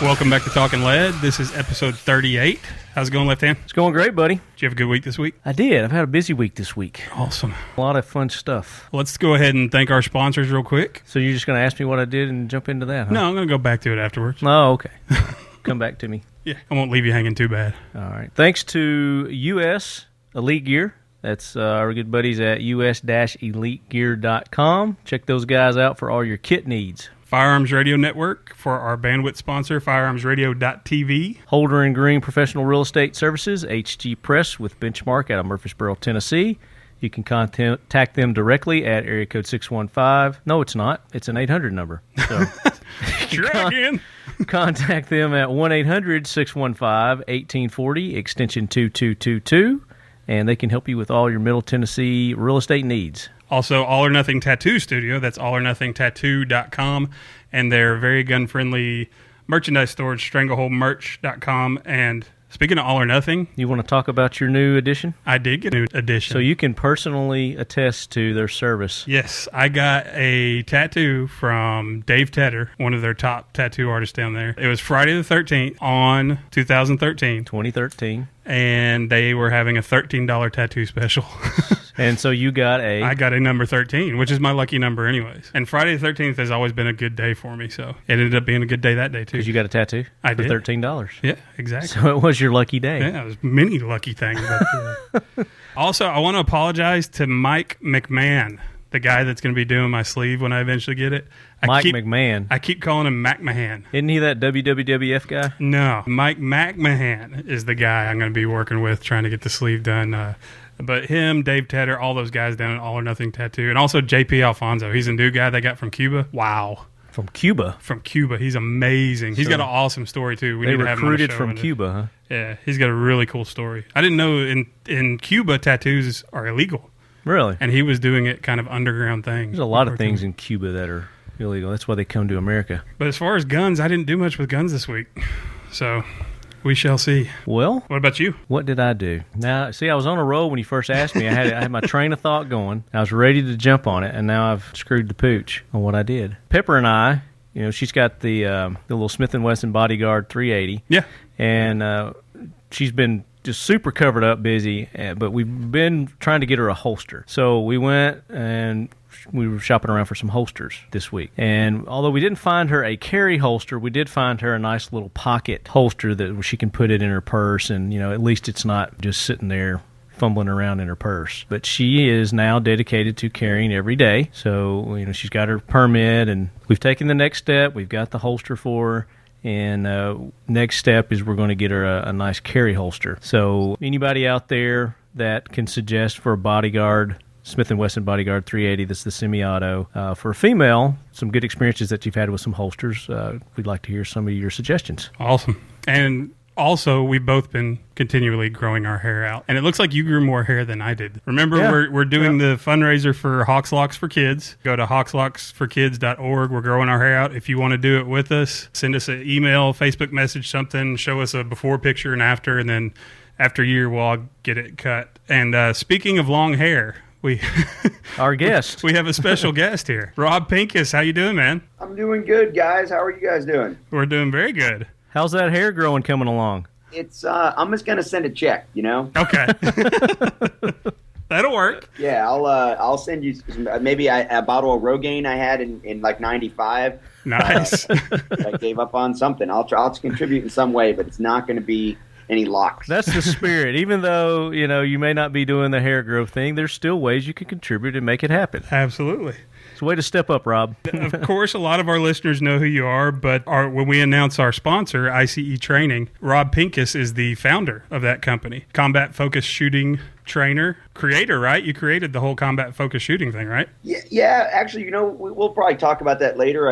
Welcome back to Talking Lead. This is episode 38. How's it going, Left Hand? It's going great, buddy. Did you have a good week this week? I did. I've had a busy week this week. Awesome. A lot of fun stuff. Let's go ahead and thank our sponsors real quick. So you're just going to ask me what I did and jump into that, huh? No, I'm going to go back to it afterwards. Oh, okay. Come back to me. Yeah, I won't leave you hanging too bad. All right. Thanks to US Elite Gear. That's our good buddies at us-elitegear.com. Check those guys out for all your kit needs. Firearms Radio Network for our bandwidth sponsor, firearmsradio.tv. Holder and Green Professional Real Estate Services, HG Press with Benchmark out of Murfreesboro, Tennessee. You can contact them directly at area code 615. No, it's not. It's an 800 number. So Try again. Contact them at 1-800-615-1840, extension 2222, and they can help you with all your Middle Tennessee real estate needs. Also, All or Nothing Tattoo Studio. That's allornothingtattoo.com. And their very gun-friendly merchandise storage, strangleholdmerch.com. And speaking of All or Nothing... You want to talk about your new edition? I did get a new edition. So you can personally attest to their service. Yes, I got a tattoo from Dave Tedder, one of their top tattoo artists down there. It was Friday the 13th on 2013. 2013. And they were having a $13 tattoo special. And so you got I got a number 13, which is my lucky number anyways. And Friday the 13th has always been a good day for me, so it ended up being a good day that day, too. Because you got a tattoo? I for did. $13. Yeah, exactly. So it was your lucky day. Yeah, it was many lucky things. Also, I want to apologize to Mike McMahon, the guy that's going to be doing my sleeve when I eventually get it. McMahon. I keep calling him McMahon. Isn't he that WWF guy? No, Mike McMahon is the guy I'm going to be working with trying to get the sleeve done. But him, Dave Tedder, all those guys down at All or Nothing Tattoo, and also JP Alfonso. He's a new guy they got from Cuba. Wow. From Cuba? From Cuba. He's amazing. He's got an awesome story, too. They recruited from Cuba, huh? Yeah, he's got a really cool story. I didn't know in Cuba tattoos are illegal. Really? And he was doing it kind of underground things. There's a lot of things in Cuba that are illegal. That's why they come to America. But as far as guns, I didn't do much with guns this week. So we shall see. Well, what about you? What did I do? Now, see, I was on a roll when you first asked me. I had my train of thought going. I was ready to jump on it, and now I've screwed the pooch on what I did. Pepper and I, she's got the little Smith & Wesson Bodyguard 380. Yeah. And she's been just super covered up, busy, but we've been trying to get her a holster. So we went and we were shopping around for some holsters this week. And although we didn't find her a carry holster, we did find her a nice little pocket holster that she can put it in her purse, and at least it's not just sitting there fumbling around in her purse. But she is now dedicated to carrying every day. So, she's got her permit, and we've taken the next step. We've got the holster for her. And next step is we're going to get her a nice carry holster. So anybody out there that can suggest for a Bodyguard, Smith & Wesson Bodyguard 380, that's the semi-auto, for a female, some good experiences that you've had with some holsters, we'd like to hear some of your suggestions. Awesome. And also, we've both been continually growing our hair out. And it looks like you grew more hair than I did. Remember, we're doing the fundraiser for Hawks Locks for Kids. Go to hawkslocksforkids.org. We're growing our hair out. If you want to do it with us, send us an email, Facebook message, something. Show us a before picture and after. And then after a year, we'll all get it cut. And speaking of long hair, our guest. We have a special guest here. Rob Pincus. How you doing, man? I'm doing good, guys. How are you guys doing? We're doing very good. How's that hair growing coming along? It's I'm just gonna send a check, Okay. That'll work. Yeah, I'll send you maybe a bottle of Rogaine I had in like '95. Nice. I gave up on something. I'll contribute in some way, but it's not going to be any locks. That's the spirit. Even though you may not be doing the hair growth thing, there's still ways you can contribute and make it happen. Absolutely. It's a way to step up, Rob. Of course, a lot of our listeners know who you are, but when we announce our sponsor, ICE Training, Rob Pincus is the founder of that company. Combat Focused Shooting Trainer, creator, right? You created the whole Combat Focused Shooting thing, right? Yeah. Actually, we'll probably talk about that later.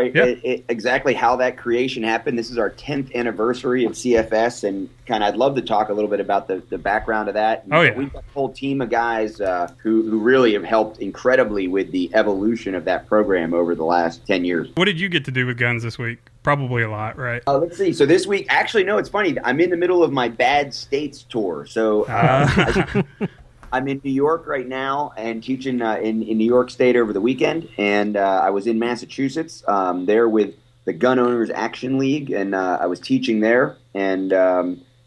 Exactly how that creation happened. This is our 10th anniversary of CFS, and I'd love to talk a little bit about the background of that. We've got a whole team of guys who really have helped incredibly with the evolution of that program over the last 10 years. What did you get to do with guns this week? Probably a lot, right? Let's see. So this week, actually, no, it's funny. I'm in the middle of my Bad States tour. So I'm in New York right now and teaching in New York State over the weekend. And I was in Massachusetts there with the Gun Owners Action League, and I was teaching there and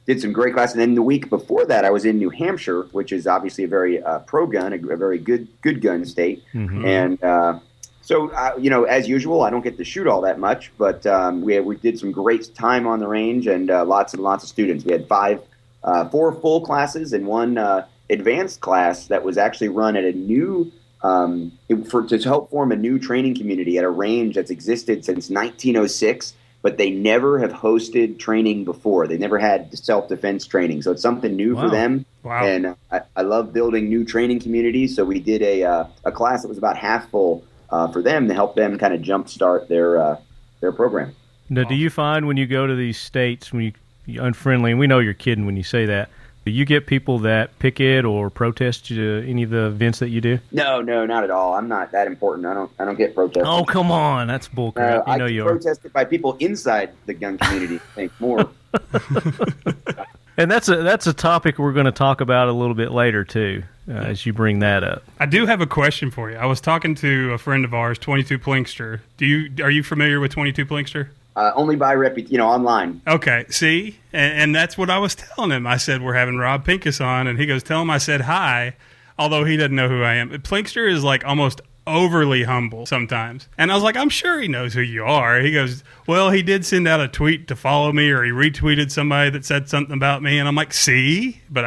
did some great classes. And then the week before that, I was in New Hampshire, which is obviously a very pro-gun, a very good gun state. Mm-hmm. And so, as usual, I don't get to shoot all that much, but we did some great time on the range and lots and lots of students. We had 4 full classes and 1 advanced class that was actually run at a new to help form a new training community at a range that's existed since 1906. But they never have hosted training before. They never had self-defense training. So it's something new for them. Wow. And I love building new training communities. So we did a class that was about half full for them to help them kind of jumpstart their program. Now, do you find when you go to these states, when you're unfriendly, and we know you're kidding when you say that, do you get people that picket or protest any of the events that you do? No, not at all. I'm not that important. I don't get protested. Oh, come on. That's bullcrap. I get protested by people inside the gun community, I think, more. And that's a topic we're going to talk about a little bit later, too, as you bring that up. I do have a question for you. I was talking to a friend of ours, 22 Plinkster. Are you familiar with 22 Plinkster? Only by online. Okay, see? And that's what I was telling him. I said, we're having Rob Pincus on, and he goes, tell him I said hi, although he doesn't know who I am. Plinkster is like almost overly humble sometimes. And I was like, I'm sure he knows who you are. He goes, well, he did send out a tweet to follow me, or he retweeted somebody that said something about me. And I'm like, see? But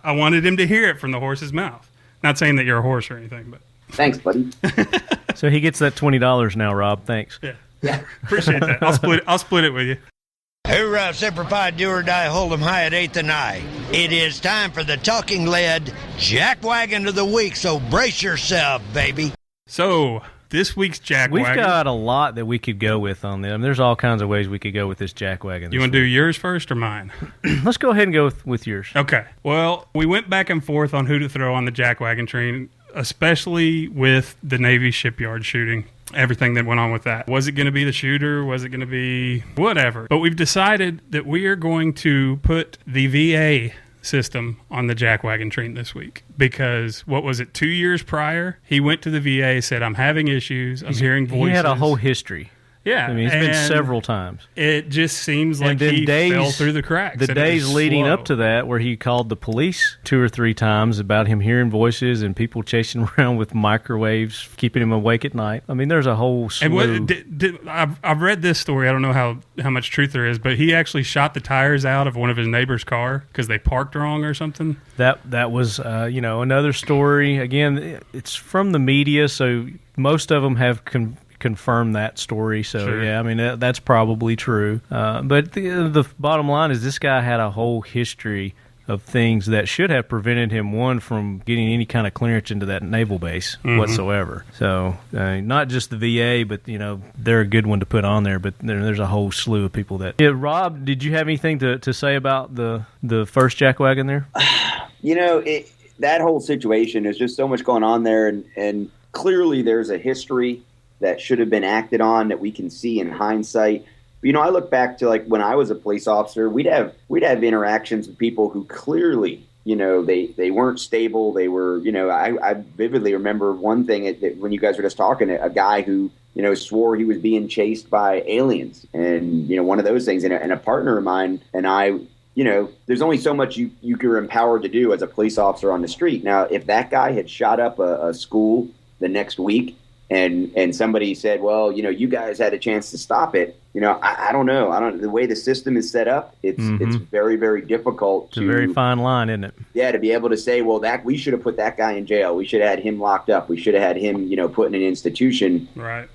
I wanted him to hear it from the horse's mouth. Not saying that you're a horse or anything, but. Thanks, buddy. So he gets that $20 now, Rob. Thanks. Yeah, appreciate that. I'll split it with you. Hoorah, Semper Fi, do or die, hold 'em high at 8th and I. It is time for the talking lead jackwagon of the week, so brace yourself, baby. So, this week's jackwagon. We've got a lot that we could go with on them. There's all kinds of ways we could go with this jackwagon. You want to do yours first or mine? Let's go ahead and go with yours. Okay. Well, we went back and forth on who to throw on the jackwagon train, especially with the Navy shipyard shooting. Everything that went on with that. Was it going to be the shooter? Was it going to be whatever? But we've decided that we are going to put the VA system on the jackwagon train this week. Because, 2 years prior, he went to the VA, said, I'm having issues, I'm hearing voices. He had a whole history. Yeah. I mean, it's been several times. It just seems like he fell through the cracks. The days leading up to that, where he called the police 2 or 3 times about him hearing voices and people chasing around with microwaves, keeping him awake at night. I mean, there's a whole slew. I've read this story. I don't know how much truth there is, but he actually shot the tires out of one of his neighbor's car because they parked wrong or something. That was, another story. Again, it's from the media, so most of them have confirm that story. So, sure. Yeah, I mean, that's probably true. But the bottom line is this guy had a whole history of things that should have prevented him, one, from getting any kind of clearance into that naval base whatsoever. So, not just the VA, but, they're a good one to put on there, but there's a whole slew of people that... Yeah, Rob, did you have anything to say about the first jackwagon there? That whole situation, is just so much going on there, and clearly there's a history that should have been acted on that we can see in hindsight. I look back to like when I was a police officer, we'd have interactions with people who clearly, they weren't stable. They were, I vividly remember one thing when you guys were just talking, a guy who, swore he was being chased by aliens, and, one of those things. And a partner of mine and I, there's only so much you're empowered to do as a police officer on the street. Now, if that guy had shot up a school the next week, and somebody said, well, you guys had a chance to stop it. I don't know. The way the system is set up, it's very, very difficult. It's a very fine line, isn't it? Yeah, to be able to say, well, that we should have put that guy in jail. We should have had him locked up. We should have had him, put in an institution. Right.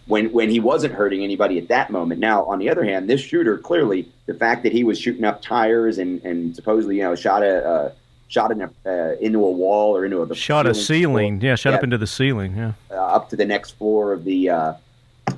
When he wasn't hurting anybody at that moment. Now, on the other hand, this shooter, clearly, the fact that he was shooting up tires and supposedly, shot into a wall or into a ceiling. Yeah, up into the ceiling. Yeah, up to the next floor of the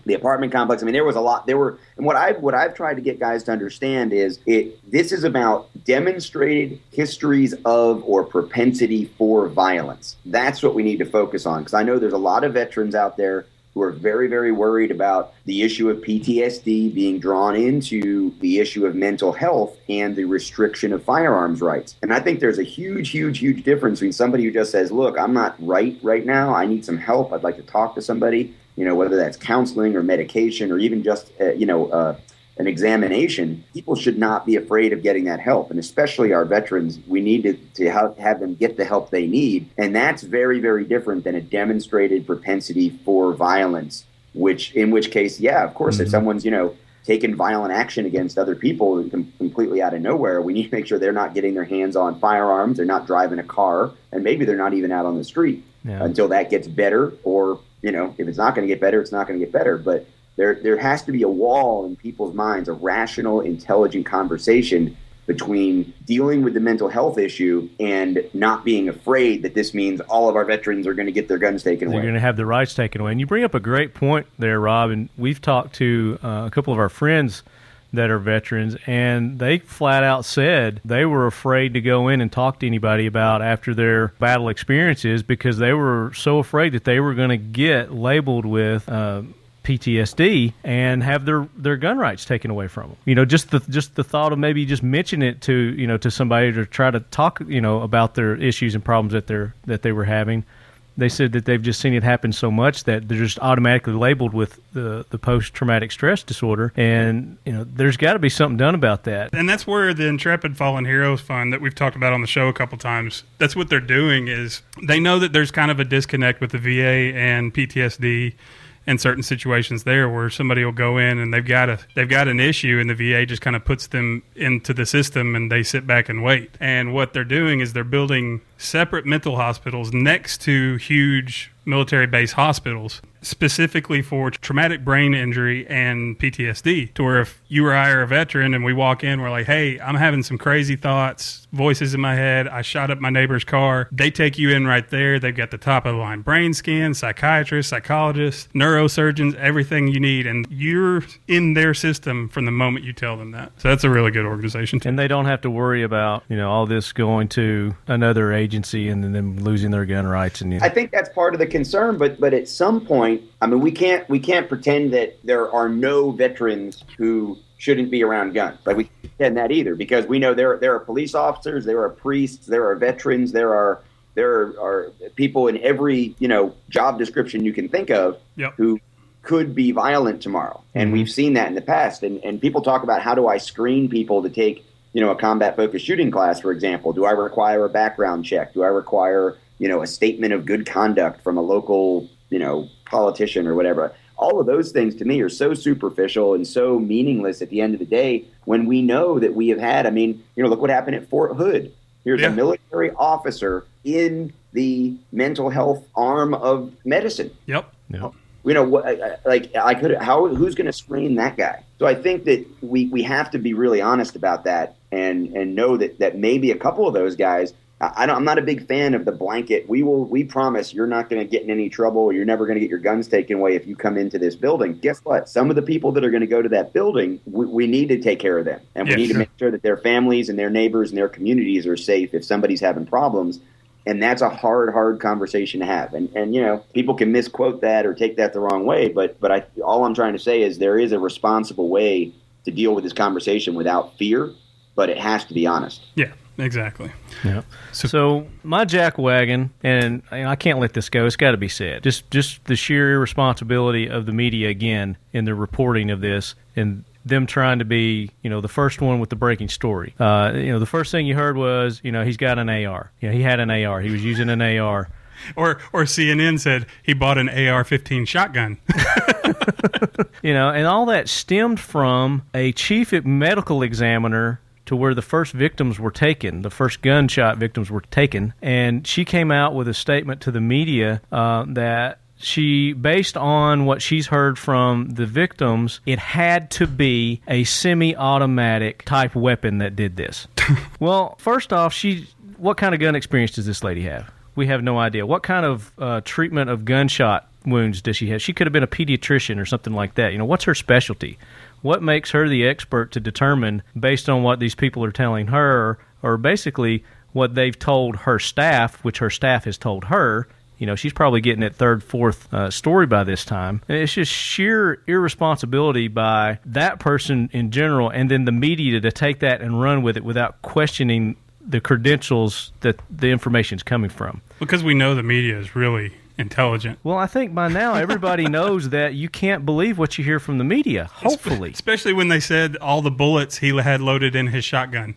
apartment complex. I mean, there was a lot. And what I've tried to get guys to understand is this is about demonstrated histories of or propensity for violence. That's what we need to focus on, because I know there's a lot of veterans out there who are very, very worried about the issue of PTSD being drawn into the issue of mental health and the restriction of firearms rights. And I think there's a huge, huge, huge difference between somebody who just says, look, I'm not right now. I need some help. I'd like to talk to somebody. whether that's counseling or medication or even just, an examination, people should not be afraid of getting that help. And especially our veterans, we need to have them get the help they need. And that's very, very different than a demonstrated propensity for violence, in which case, yeah, of course, if someone's, taken violent action against other people completely out of nowhere, we need to make sure they're not getting their hands on firearms, they're not driving a car, and maybe they're not even out on the street until that gets better. Or, if it's not going to get better, it's not going to get better. But there has to be a wall in people's minds, a rational, intelligent conversation between dealing with the mental health issue and not being afraid that this means all of our veterans are going to get their guns taken away. They're going to have their rights taken away. And you bring up a great point there, Rob, and we've talked to a couple of our friends that are veterans, and they flat out said they were afraid to go in and talk to anybody about after their battle experiences because they were so afraid that they were going to get labeled with PTSD and have their gun rights taken away from them. Just the thought of maybe just mentioning it to somebody to try to talk about their issues and problems that they were having. They said that they've just seen it happen so much that they're just automatically labeled with the post-traumatic stress disorder, and there's got to be something done about that. And that's where the Intrepid Fallen Heroes Fund that we've talked about on the show a couple times, that's what they're doing. Is they know that there's kind of a disconnect with the VA and PTSD in certain situations there where somebody will go in and they've got an issue and the VA just kind of puts them into the system and they sit back and wait. And what they're doing is they're building separate mental hospitals next to huge military-based hospitals specifically for traumatic brain injury and PTSD, to where if you or I are a veteran and we walk in, we're like, hey, I'm having some crazy thoughts, voices in my head, I shot up my neighbor's car. They take you in right there. They've got the top of the line brain scan, psychiatrists, psychologists, neurosurgeons, everything you need, and you're in their system from the moment you tell them that. So that's a really good organization too. And they don't have to worry about all this going to another agency and then them losing their gun rights. And I think that's part of the concern, but at some point, I mean, we can't pretend that there are no veterans who shouldn't be around guns. Like, we can't pretend that either, because we know there are police officers, there are priests, there are veterans, there are people in every job description you can think of who could be violent tomorrow, and we've seen that in the past. And people talk about, how do I screen people to take a combat focused shooting class, for example? Do I require a background check? Do I require a statement of good conduct from a local politician or whatever? All of those things to me are so superficial and so meaningless at the end of the day, when we know that we have had, look what happened at Fort Hood. Here's a military officer in the mental health arm of medicine. Yep. Who's going to screen that guy? So I think that we have to be really honest about that and know that maybe a couple of those guys, I'm not a big fan of the blanket. We promise you're not going to get in any trouble, or you're never going to get your guns taken away if you come into this building. Guess what? Some of the people that are going to go to that building, we need to take care of them. And we need to make sure that their families and their neighbors and their communities are safe if somebody's having problems. And that's a hard conversation to have. And people can misquote that or take that the wrong way. But all I'm trying to say is there is a responsible way to deal with this conversation without fear, but it has to be honest. Yeah. Exactly. Yeah. So my jack wagon, and I can't let this go. It's got to be said. Just the sheer irresponsibility of the media again in the reporting of this, and them trying to be, the first one with the breaking story. The first thing you heard was, he's got an AR. He had an AR. He was using an AR. Or CNN said he bought an AR-15 shotgun. And all that stemmed from a chief medical examiner to where the first victims were taken, the first gunshot victims were taken, and she came out with a statement to the media that she, based on what she's heard from the victims, it had to be a semi-automatic type weapon that did this. Well, first off, what kind of gun experience does this lady have? We have no idea. What kind of treatment of gunshot wounds does she have? She could have been a pediatrician or something like that. What's her specialty? What makes her the expert to determine, based on what these people are telling her, or basically what they've told her staff, which her staff has told her? She's probably getting at third, fourth story by this time. And it's just sheer irresponsibility by that person in general, and then the media to take that and run with it without questioning the credentials that the information is coming from. Because we know the media is really intelligent. Well, I think by now everybody knows that you can't believe what you hear from the media, hopefully. Especially when they said all the bullets he had loaded in his shotgun.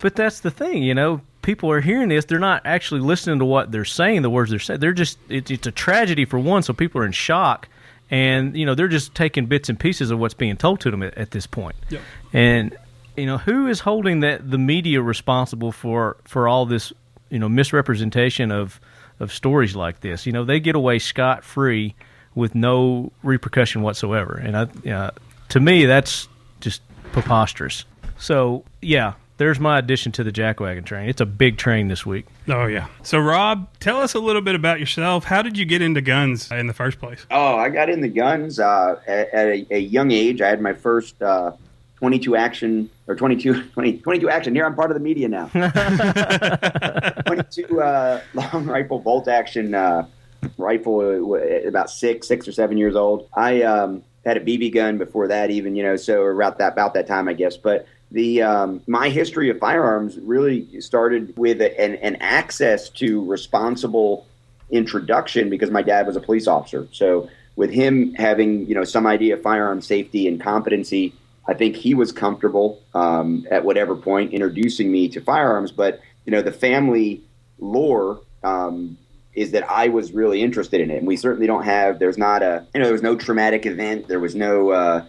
But that's the thing, people are hearing this. They're not actually listening to what they're saying, the words they're saying. They're just, it's a tragedy for one, so people are in shock. And, they're just taking bits and pieces of what's being told to them at this point. Yep. And, who is holding the media responsible for all this, misrepresentation of stories like this? They get away scot-free with no repercussion whatsoever. And to me, that's just preposterous. So, yeah. There's my addition to the jackwagon train. It's a big train this week. Oh, yeah. So, Rob, tell us a little bit about yourself. How did you get into guns in the first place? Oh, I got into guns at a young age. I had my first 22 action. Here, I'm part of the media now. 22 long rifle bolt action rifle, about 6 or 7 years old. I had a BB gun before that even, so about that time, I guess. But my history of firearms really started with an access to responsible introduction because my dad was a police officer. So with him having, some idea of firearm safety and competency, I think he was comfortable at whatever point introducing me to firearms. But, the family lore is that I was really interested in it. And we certainly don't have, there was no traumatic event. There was no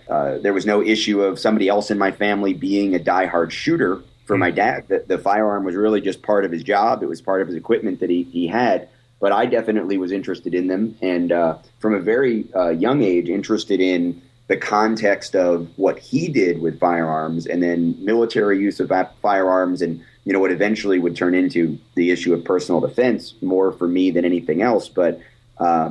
issue of somebody else in my family being a diehard shooter for my dad. The firearm was really just part of his job. It was part of his equipment that he had. But I definitely was interested in them. And from a very young age, interested in the context of what he did with firearms and then military use of firearms and, what eventually would turn into the issue of personal defense more for me than anything else. But I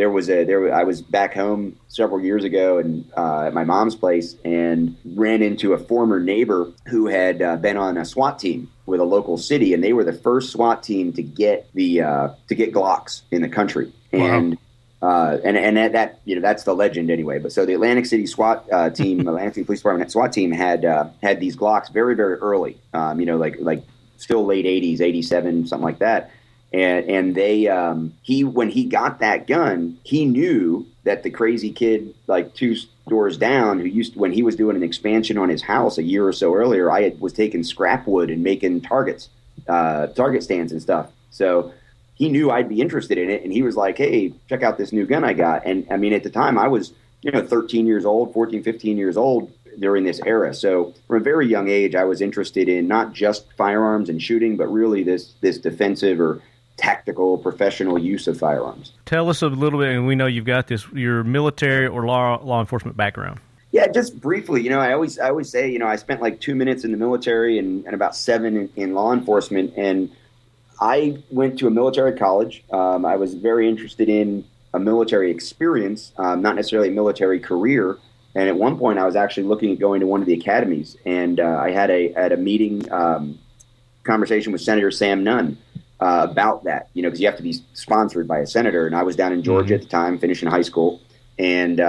was back home several years ago and at my mom's place and ran into a former neighbor who had been on a SWAT team with a local city, and they were the first SWAT team to get Glocks in the country. And and that that's the legend anyway. But so the Atlantic City SWAT team, Atlantic City Police Department SWAT team had these Glocks very, very early. Like still late 80s, 87, something like that. And they when he got that gun, he knew that the crazy kid like 2 doors down when he was doing an expansion on his house a year or so earlier, was taking scrap wood and making target stands and stuff. So he knew I'd be interested in it, and he was like, hey, check out this new gun I got. And, I mean, at the time, I was, 13 years old, 14, 15 years old during this era. So from a very young age, I was interested in not just firearms and shooting, but really this defensive or tactical professional use of firearms. Tell us a little bit, and we know you've got your military or law enforcement background. Yeah, just briefly, I always say, I spent like 2 minutes in the military and about 7 in law enforcement, and I went to a military college. I was very interested in a military experience, not necessarily a military career. And at one point, I was actually looking at going to one of the academies. And I had a meeting conversation with Senator Sam Nunn about that, because you have to be sponsored by a senator. And I was down in Georgia at the time, finishing high school, and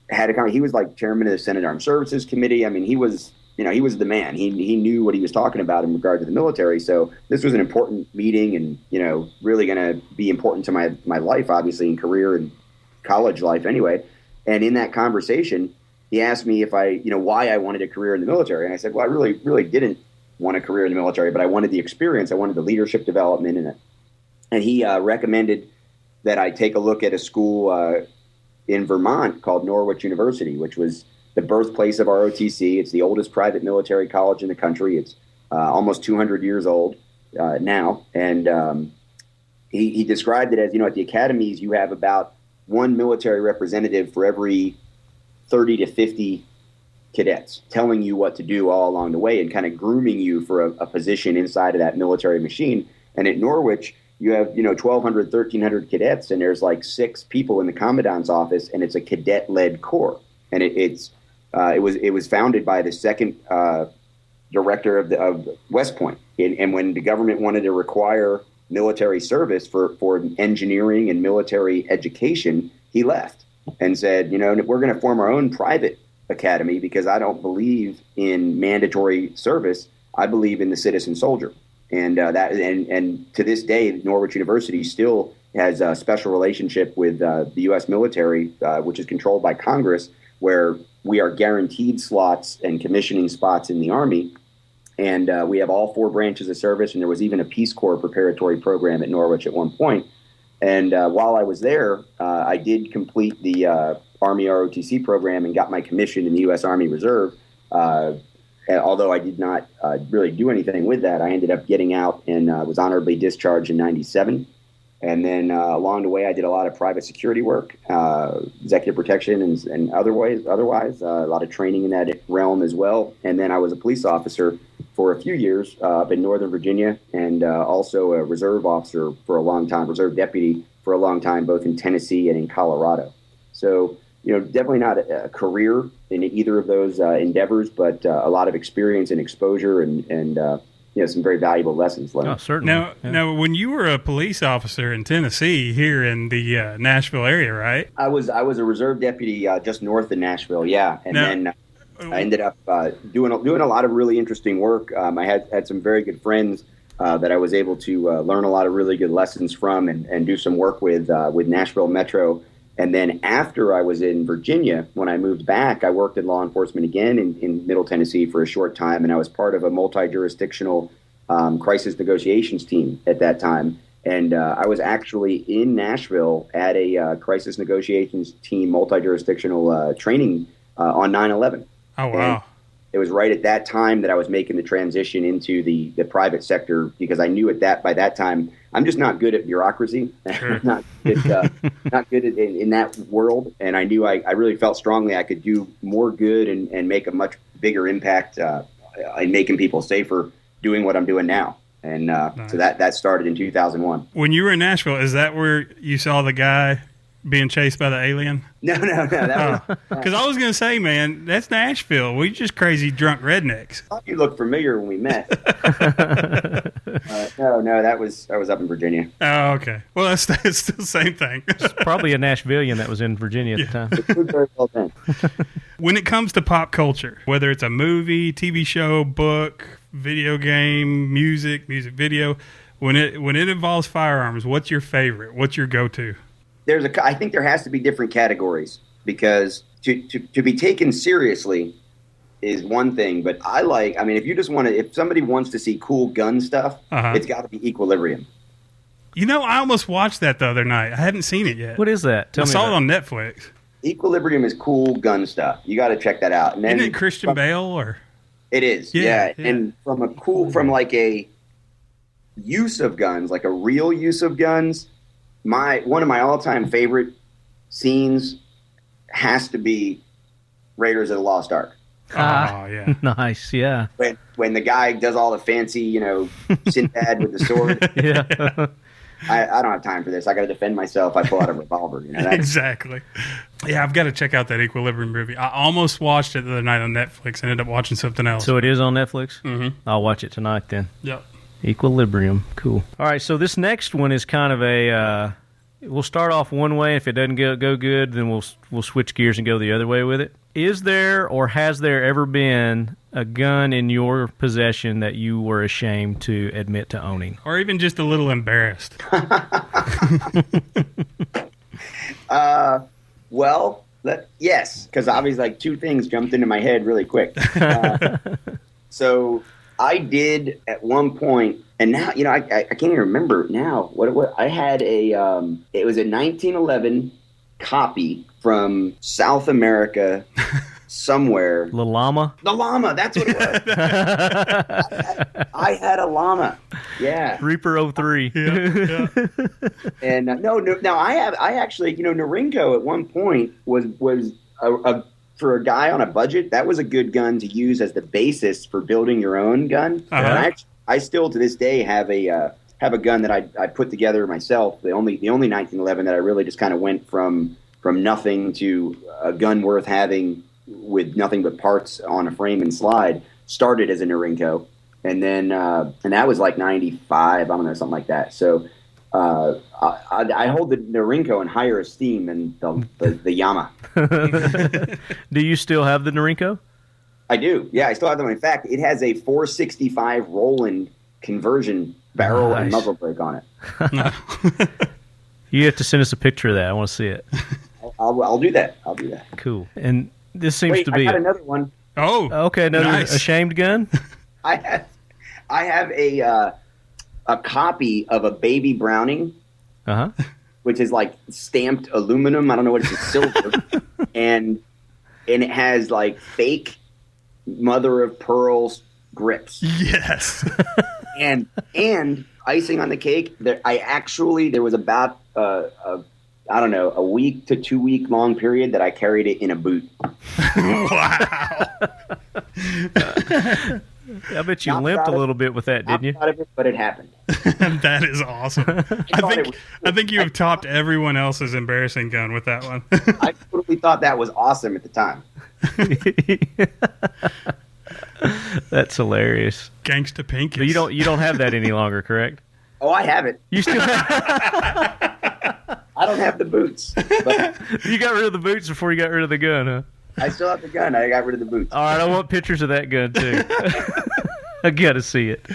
he was like chairman of the Senate Armed Services Committee. I mean, he was the man. He knew what he was talking about in regard to the military. So this was an important meeting and, really going to be important to my life, obviously, in career and college life anyway. And in that conversation, he asked me if why I wanted a career in the military. And I said, well, I really, really didn't want a career in the military, but I wanted the experience. I wanted the leadership development in it. And he recommended that I take a look at a school in Vermont called Norwich University, which was the birthplace of ROTC. It's the oldest private military college in the country. It's almost 200 years old now. And he described it as, at the academies, you have about one military representative for every 30 to 50 cadets telling you what to do all along the way and kind of grooming you for a position inside of that military machine. And at Norwich, you have, 1,200, 1,300 cadets, and there's like 6 people in the commandant's office, and it's a cadet-led corps. And it was founded by the second director of West Point. And when the government wanted to require military service for engineering and military education, he left and said, we're going to form our own private academy because I don't believe in mandatory service. I believe in the citizen soldier. And to this day, Norwich University still has a special relationship with the U.S. military, which is controlled by Congress, where we are guaranteed slots and commissioning spots in the Army. And we have all 4 branches of service, and there was even a Peace Corps preparatory program at Norwich at one point. And while I was there, I did complete the Army ROTC program and got my commission in the U.S. Army Reserve. Although I did not really do anything with that, I ended up getting out and was honorably discharged in 97. And then along the way, I did a lot of private security work, executive protection and otherwise, a lot of training in that realm as well. And then I was a police officer for a few years up in Northern Virginia, and also a reserve officer for a long time, reserve deputy for a long time, both in Tennessee and in Colorado. So, definitely not a career in either of those endeavors, but a lot of experience and exposure and some very valuable lessons learned. Oh, certainly. Now, when you were a police officer in Tennessee, here in the Nashville area, right? I was a reserve deputy just north of Nashville, yeah, and then I ended up doing a lot of really interesting work. I had some very good friends that I was able to learn a lot of really good lessons from and do some work with Nashville Metro. And then after I was in Virginia, when I moved back, I worked in law enforcement again in Middle Tennessee for a short time, and I was part of a multi-jurisdictional crisis negotiations team at that time. And I was actually in Nashville at a crisis negotiations team multi-jurisdictional training on 9/11. Oh, wow. And it was right at that time that I was making the transition into the private sector, because I knew by that time, I'm just not good at bureaucracy. Sure. not good in that world. And I knew I really felt strongly I could do more good and make a much bigger impact in making people safer doing what I'm doing now. And nice. So that started in 2001. When you were in Nashville, is that where you saw the guy being chased by the alien? No. Because I was going to say, man, that's Nashville. We just crazy drunk rednecks. I thought you looked familiar when we met. No, that was up in Virginia. Oh, okay. Well, it's still the same thing. It's probably a Nashvilleian that was in Virginia at the time. It was very well done. When it comes to pop culture, whether it's a movie, TV show, book, video game, music video, when it involves firearms, what's your favorite? What's your go-to? I think there has to be different categories, because to be taken seriously is one thing, but if somebody wants to see cool gun stuff, It's got to be Equilibrium. I almost watched that the other night. I haven't seen it yet. What is that? I saw it on Netflix. Equilibrium is cool gun stuff. You got to check that out. And then, isn't it Christian Bale or? It is. Yeah. And from a use of guns, like a real use of guns, one of my all-time favorite scenes has to be Raiders of the Lost Ark. Oh, yeah. Nice, yeah. When the guy does all the fancy, Sinbad with the sword. Yeah. I don't have time for this. I got to defend myself. I pull out a revolver. Exactly. Yeah, I've got to check out that Equilibrium movie. I almost watched it the other night on Netflix. Ended up watching something else. So it is on Netflix? Mm-hmm. I'll watch it tonight then. Yep. Equilibrium. Cool. All right, so this next one is kind of we'll start off one way. If it doesn't go good, then we'll switch gears and go the other way with it. Is there or has there ever been a gun in your possession that you were ashamed to admit to owning? Or even just a little embarrassed? Yes, because obviously two things jumped into my head really quick. So I did at one point, and now I can't even remember now what it was. I had it was a 1911 copy from South America somewhere. The llama? The llama, that's what it was. I had a llama. Yeah. Reaper 03. Yeah. And now I actually, Norinco at one point was for a guy on a budget, that was a good gun to use as the basis for building your own gun. And I still to this day have a gun that I put together myself. The only 1911 that I really just kind of went from nothing to a gun worth having with nothing but parts on a frame and slide started as a Norinco, and then and that was like 95, I don't know, something like that. So I hold the Norinco in higher esteem than the Yama. Do you still have the Norinco? I do. Yeah, I still have them. In fact, it has a 465 Roland conversion barrel and muzzle brake on it. You have to send us a picture of that. I want to see it. I'll do that. Cool. And this seems to be I got another one. Oh, okay. Another nice. ashamed gun. I have a copy of a baby Browning, which is like stamped aluminum. I don't know what it's silver, and it has like fake mother of pearl grips. Yes. and icing on the cake. There was about a week to 2 week long period that I carried it in a boot. Wow. I bet you limped a little bit with that, didn't you? Not proud of it, but it happened. That is awesome. I think you have topped everyone else's embarrassing gun with that one. I totally thought that was awesome at the time. That's hilarious. Gangsta Pincus. But you don't have that any longer, correct? Oh, I have it. You still have I don't have the boots. But You got rid of the boots before you got rid of the gun, huh? I still have the gun. I got rid of the boots. All right, I want pictures of that gun too. I got to see it.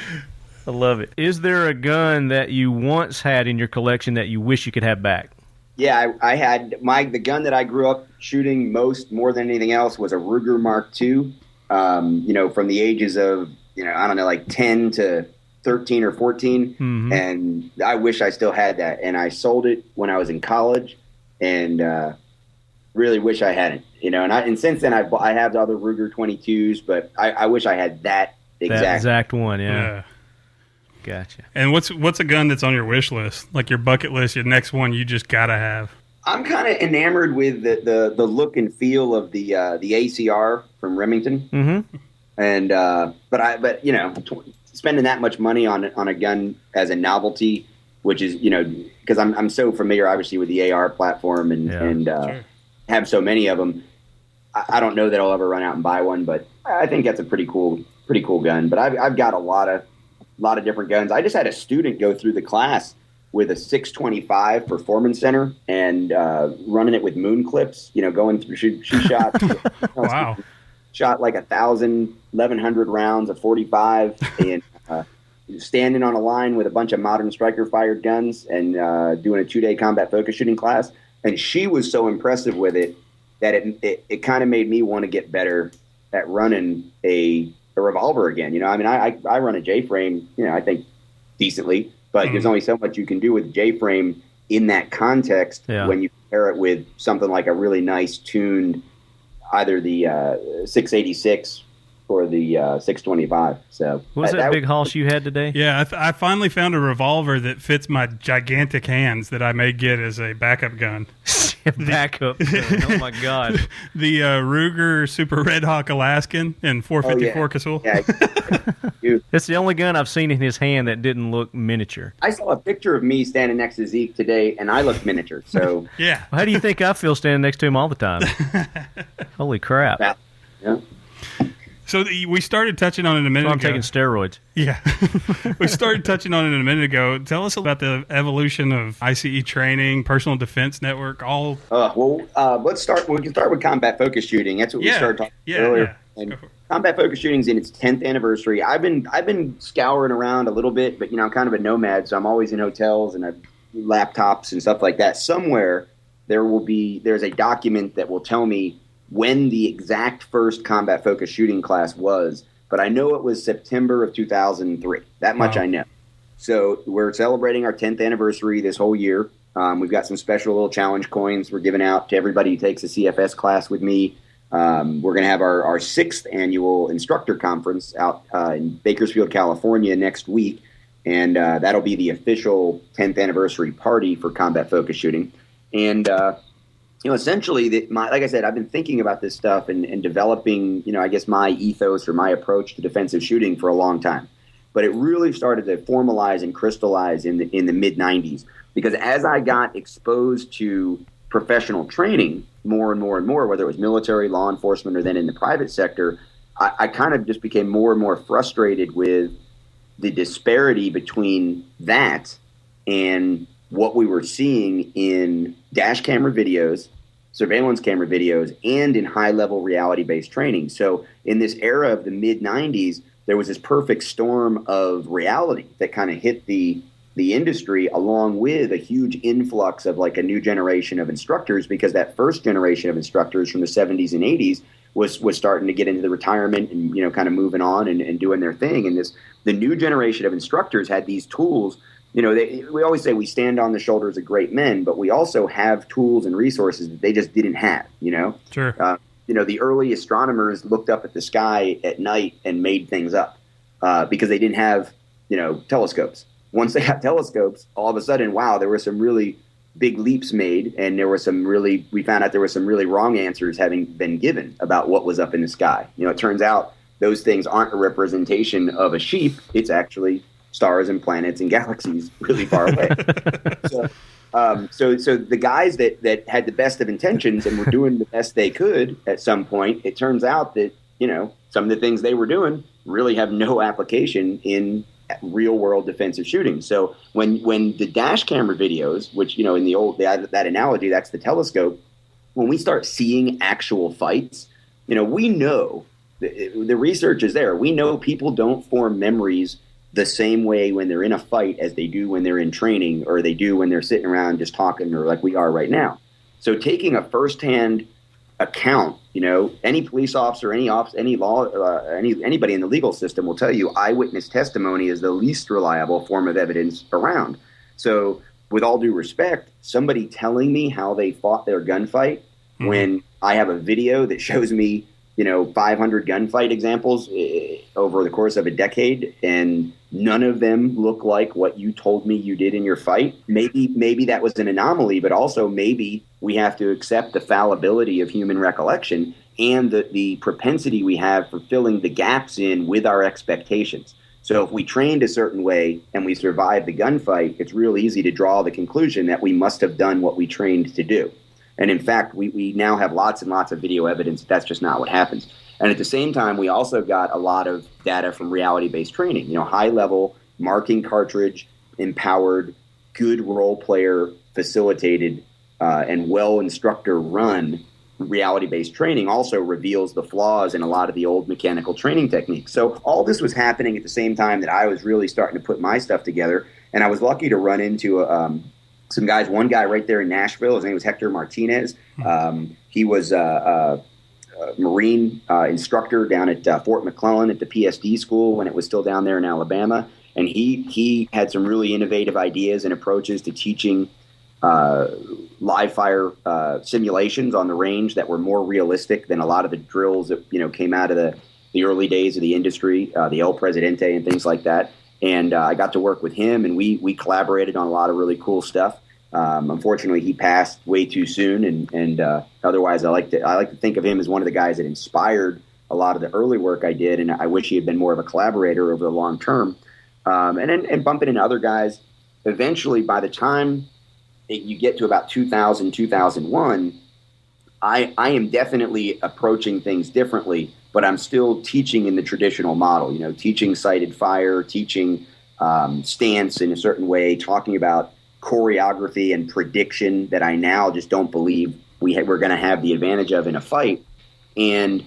I love it. Is there a gun that you once had in your collection that you wish you could have back? Yeah, I had the gun that I grew up shooting more than anything else was a Ruger Mark II. From the ages of, like 10 to 13 or 14. Mm-hmm. And I wish I still had that. And I sold it when I was in college and really wish I hadn't, and since then I have the other Ruger 22s, but I wish I had that exact one. Yeah. Gotcha. And what's a gun that's on your wish list, like your bucket list, your next one you just gotta have? I'm kind of enamored with the look and feel of the ACR from Remington. Mm-hmm. And spending that much money on a gun as a novelty, which is because I'm so familiar obviously with the AR platform and sure. have so many of them. I don't know that I'll ever run out and buy one, but I think that's a pretty cool gun. But I've got a lot of different guns. I just had a student go through the class with a 625 Performance Center and running it with moon clips, going through, she shot, wow, shot like 1,100 rounds of 45 and standing on a line with a bunch of modern striker fired guns and doing a 2-day combat focus shooting class. And she was so impressive with it that it kind of made me want to get better at running a revolver again. I run a J-frame, I think decently, but there's only so much you can do with J-frame in that context when you compare it with something like a really nice tuned, either the 686 or the 625. So what was that big haul you had today? Yeah, I finally found a revolver that fits my gigantic hands that I may get as a backup gun. Backup gun. Oh my God. The Ruger Super Red Hawk Alaskan in 454 Casull. Yeah. That's the only gun I've seen in his hand that didn't look miniature. I saw a picture of me standing next to Zeke today, and I looked miniature. So yeah. Well, how do you think I feel standing next to him all the time? Holy crap. Yeah. So we started touching on it a minute ago. I'm taking steroids. Yeah. We started touching on it a minute ago. Tell us about the evolution of ICE training, personal defense network, all. Let's start. We can start with combat focus shooting. That's what we started talking about earlier. Yeah. And combat focus shooting is in its 10th anniversary. I've been scouring around a little bit, but I'm kind of a nomad, so I'm always in hotels and I have laptops and stuff like that. Somewhere there's a document that will tell me when the exact first combat focus shooting class was, but I know it was September of 2003. That much I know. So we're celebrating our 10th anniversary this whole year. We've got some special little challenge coins we're giving out to everybody who takes a CFS class with me. We're going to have our 6th annual instructor conference out in Bakersfield, California next week, and that'll be the official 10th anniversary party for combat focus shooting. And essentially, like I said, I've been thinking about this stuff and developing, I guess my ethos or my approach to defensive shooting for a long time. But it really started to formalize and crystallize in the mid-'90s, because as I got exposed to professional training more and more and more, whether it was military, law enforcement, or then in the private sector, I kind of just became more and more frustrated with the disparity between that and what we were seeing in dash camera videos, surveillance camera videos, and in high-level reality-based training. So in this era of the mid-'90s, there was this perfect storm of reality that kind of hit the industry, along with a huge influx of like a new generation of instructors, because that first generation of instructors from the 70s and 80s was starting to get into the retirement and, you know, kind of moving on and doing their thing. And the new generation of instructors had these tools. You know, we always say we stand on the shoulders of great men, but we also have tools and resources that they just didn't have, you know? Sure. You know, the early astronomers looked up at the sky at night and made things up because they didn't have, you know, telescopes. Once they got telescopes, all of a sudden, wow, there were some really big leaps made, and we found out there were some really wrong answers having been given about what was up in the sky. You know, it turns out those things aren't a representation of a sheep. It's actually stars and planets and galaxies really far away. So the guys that had the best of intentions and were doing the best they could at some point, it turns out that, you know, some of the things they were doing really have no application in real world defensive shooting. So when the dash camera videos, which, you know, in that analogy, that's the telescope, when we start seeing actual fights, you know, we know the research is there. We know people don't form memories the same way when they're in a fight as they do when they're in training, or they do when they're sitting around just talking, or like we are right now. So taking a firsthand account, you know, any police officer, anybody in the legal system will tell you eyewitness testimony is the least reliable form of evidence around. So with all due respect, somebody telling me how they fought their gunfight when I have a video that shows me, you know, 500 gunfight examples over the course of a decade, and none of them look like what you told me you did in your fight. Maybe that was an anomaly, but also maybe we have to accept the fallibility of human recollection and the propensity we have for filling the gaps in with our expectations. So if we trained a certain way and we survived the gunfight, it's real easy to draw the conclusion that we must have done what we trained to do. And in fact, we now have lots and lots of video evidence that that's just not what happens. And at the same time, we also got a lot of data from reality-based training, you know, high-level, marking cartridge, empowered, good role player, facilitated, and well instructor run reality-based training also reveals the flaws in a lot of the old mechanical training techniques. So all this was happening at the same time that I was really starting to put my stuff together. And I was lucky to run into some guys, one guy right there in Nashville. His name was Hector Martinez. He was a Marine instructor down at Fort McClellan at the PSD school when it was still down there in Alabama. And he had some really innovative ideas and approaches to teaching live fire simulations on the range that were more realistic than a lot of the drills that, you know, came out of the early days of the industry, the El Presidente and things like that. And I got to work with him, and we collaborated on a lot of really cool stuff. Unfortunately, he passed way too soon, and otherwise, I like to think of him as one of the guys that inspired a lot of the early work I did, and I wish he had been more of a collaborator over the long term. And bumping into other guys. Eventually, by the time you get to about 2000, 2001, I am definitely approaching things differently, but I'm still teaching in the traditional model, you know, teaching sighted fire, teaching stance in a certain way, talking about choreography and prediction that I now just don't believe we're going to have the advantage of in a fight. And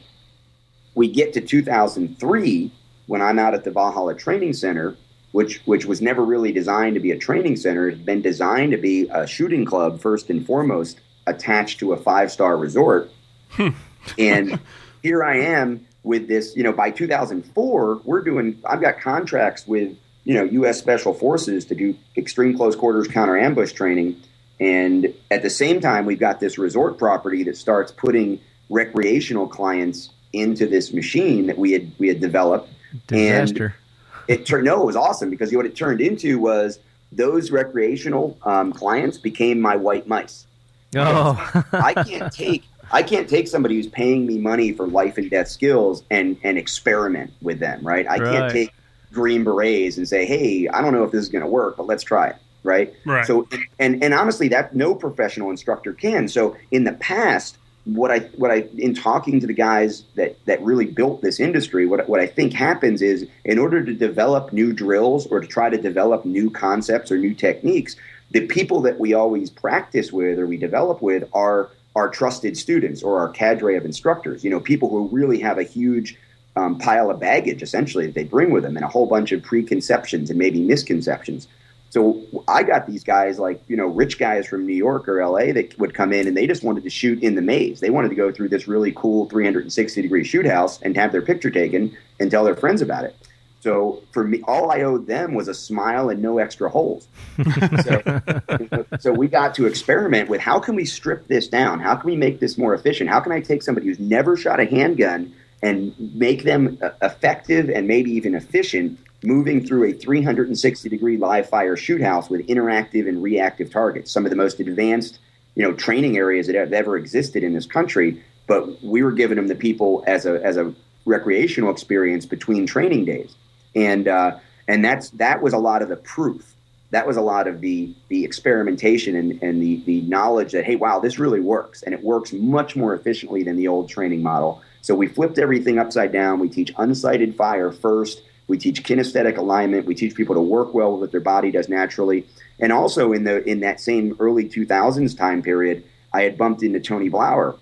we get to 2003 when I'm out at the Valhalla Training Center, which was never really designed to be a training center. It's been designed to be a shooting club first and foremost, attached to a 5-star resort. And here I am with this, you know, by 2004, I've got contracts with, you know, U.S. Special Forces to do extreme close quarters counter ambush training. And at the same time, we've got this resort property that starts putting recreational clients into this machine that we had developed. Disaster. And it was awesome, because what it turned into was those recreational clients became my white mice. Oh. I can't take somebody who's paying me money for life and death skills and experiment with them, right? I can't take Green Berets and say, hey, I don't know if this is going to work, but let's try it, right? So, and honestly, that no professional instructor can. So in the past, what I in talking to the guys that really built this industry, what I think happens is, in order to develop new drills or to try to develop new concepts or new techniques, the people that we always practice with or we develop with are our trusted students or our cadre of instructors, you know, people who really have a huge pile of baggage, essentially, that they bring with them, and a whole bunch of preconceptions and maybe misconceptions. So I got these guys like, rich guys from New York or LA that would come in and they just wanted to shoot in the maze. They wanted to go through this really cool 360-degree shoot house and have their picture taken and tell their friends about it. So for me, all I owed them was a smile and no extra holes. So we got to experiment with how can we strip this down? How can we make this more efficient? How can I take somebody who's never shot a handgun and make them effective and maybe even efficient moving through a 360-degree live fire shoot house with interactive and reactive targets, some of the most advanced, training areas that have ever existed in this country. But we were giving them the people as a recreational experience between training days, and that was a lot of the proof. That was a lot of the experimentation and the knowledge that, hey, wow, this really works, and it works much more efficiently than the old training model. So we flipped everything upside down. We teach unsighted fire first. We teach kinesthetic alignment. We teach people to work well with what their body does naturally. And also in that same early 2000s time period, I had bumped into Tony Blauer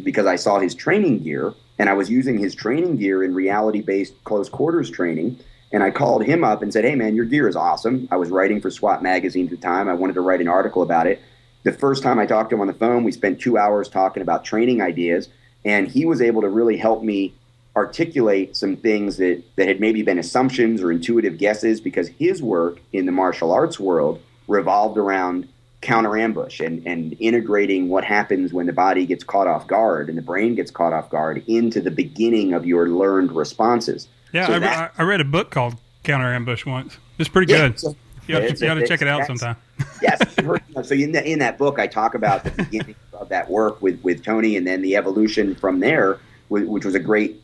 because I saw his training gear, and I was using his training gear in reality-based close quarters training. And I called him up and said, hey, man, your gear is awesome. I was writing for SWAT magazine at the time. I wanted to write an article about it. The first time I talked to him on the phone, we spent 2 hours talking about training ideas, and he was able to really help me articulate some things that had maybe been assumptions or intuitive guesses, because his work in the martial arts world revolved around counter ambush and integrating what happens when the body gets caught off guard and the brain gets caught off guard into the beginning of your learned responses. Yeah, so I read a book called Counter Ambush once. It's pretty good. So, you ought to check it out sometime. Yes. So in that book, I talk about the beginning of that work with Tony, and then the evolution from there, which was a great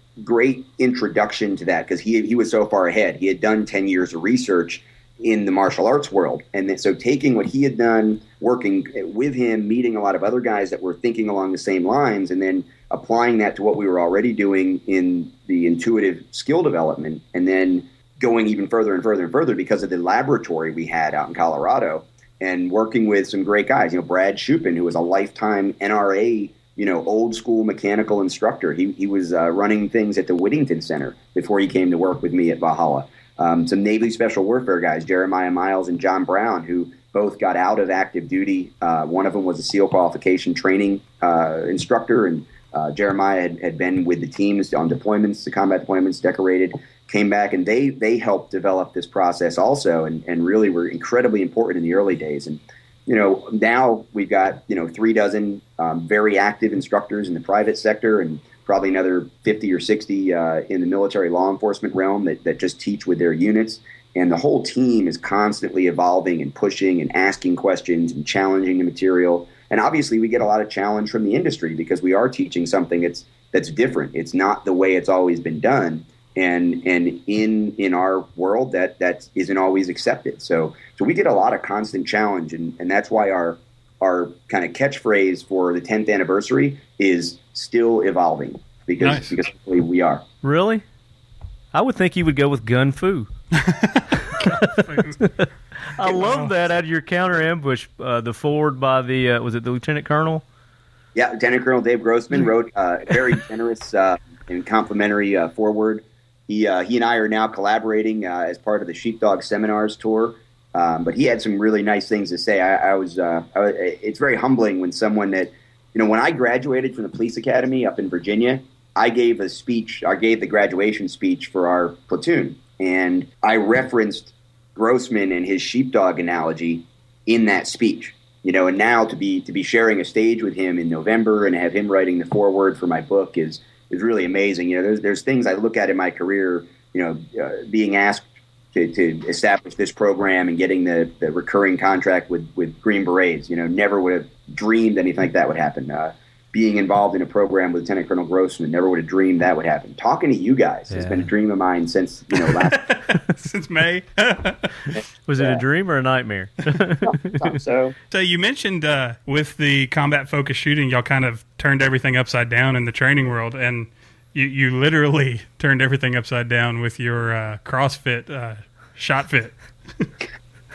introduction to that, because he was so far ahead. He had done 10 years of research in the martial arts world. And so taking what he had done, working with him, meeting a lot of other guys that were thinking along the same lines, and then applying that to what we were already doing in the intuitive skill development, and then going even further and further and further because of the laboratory we had out in Colorado, and working with some great guys. Brad Shupin, who was a lifetime NRA, old school mechanical instructor. He was running things at the Whittington Center before he came to work with me at Valhalla. Some Navy Special Warfare guys, Jeremiah Miles and John Brown, who both got out of active duty. One of them was a SEAL qualification training instructor, and Jeremiah had been with the teams on deployments, the combat deployments, decorated, came back, and they helped develop this process also, and really were incredibly important in the early days. And now we've got 36 very active instructors in the private sector, and probably another 50 or 60 in the military law enforcement realm that just teach with their units. And the whole team is constantly evolving and pushing and asking questions and challenging the material. And obviously we get a lot of challenge from the industry because we are teaching something that's different. It's not the way it's always been done. And in our world that isn't always accepted. So we get a lot of constant challenge, and that's why our kind of catchphrase for the 10th anniversary is still evolving, because we are. Really? I would think you would go with gun fu. I love that out of your counter ambush. The forward by the was it the Lieutenant Colonel? Yeah, Lieutenant Colonel Dave Grossman wrote a very generous and complimentary foreword. He and I are now collaborating as part of the Sheepdog Seminars tour. But he had some really nice things to say. It's very humbling when someone that, when I graduated from the police academy up in Virginia, I gave the graduation speech for our platoon. And I referenced Grossman and his sheepdog analogy in that speech, and now to be sharing a stage with him in November and have him writing the foreword for my book is really amazing. There's things I look at in my career, being asked to establish this program and getting the recurring contract with Green Berets, never would have dreamed anything like that would happen. Being involved in a program with Lieutenant Colonel Grossman, never would have dreamed that would happen. Talking to you guys has been a dream of mine since since May. Was it a dream or a nightmare? So you mentioned with the combat focused shooting, y'all kind of turned everything upside down in the training world, and you literally turned everything upside down with your CrossFit shot fit.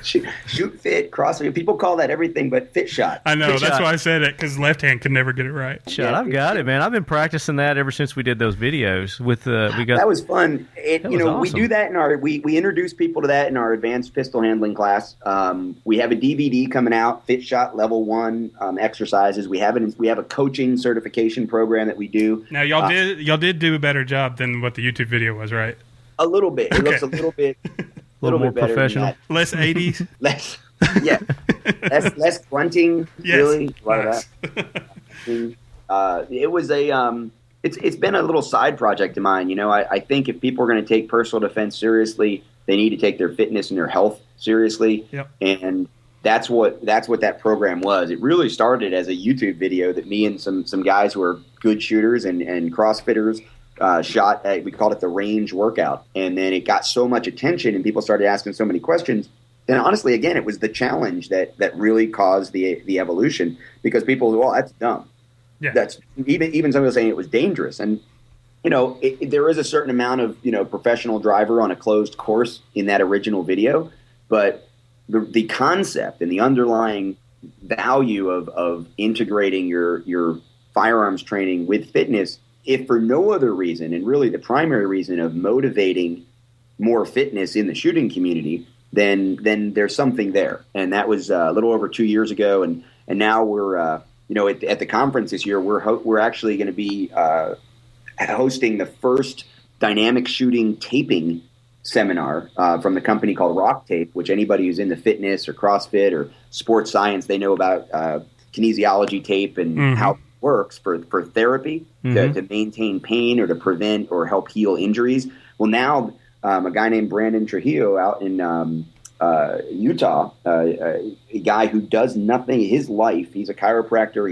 shoot fit, CrossFit. People call that everything but fit shot. I know. Fit that's shot. why I said it, because left hand can never get it right. Shot, I've got it, man. I've been practicing that ever since we did those videos. That was fun. Awesome. We do that in our we introduce people to that in our advanced pistol handling class. We have a DVD coming out, Fit Shot Level 1 exercises. We have a coaching certification program that we do. Now y'all did do a better job than what the YouTube video was, right? A little bit. It looks a little bit. A little more bit better professional. Less 80s. less grunting. Yes. Really, a lot Nice. of that. It was it's been a little side project of mine. I think if people are going to take personal defense seriously, they need to take their fitness and their health seriously. Yep. And that's what that program was. It really started as a YouTube video that me and some guys who are good shooters and CrossFitters shot at. We called it the range workout, and then it got so much attention and people started asking so many questions. And honestly, again, it was the challenge that really caused the evolution, because people, well, that's dumb. Yeah. That's even some people saying it was dangerous. And there is a certain amount of professional driver on a closed course in that original video, but the concept and the underlying value of integrating your firearms training with fitness, if for no other reason, and really the primary reason of motivating more fitness in the shooting community, then there's something there. And that was a little over 2 years ago, and now we're at the conference this year, we're actually going to be hosting the first dynamic shooting taping seminar from the company called Rock Tape, which anybody who's into fitness or CrossFit or sports science, they know about kinesiology tape and how it works for therapy, to maintain pain or to prevent or help heal injuries. Well, now a guy named Brandon Trujillo out in Utah, a guy who does nothing in his life. He's a chiropractor.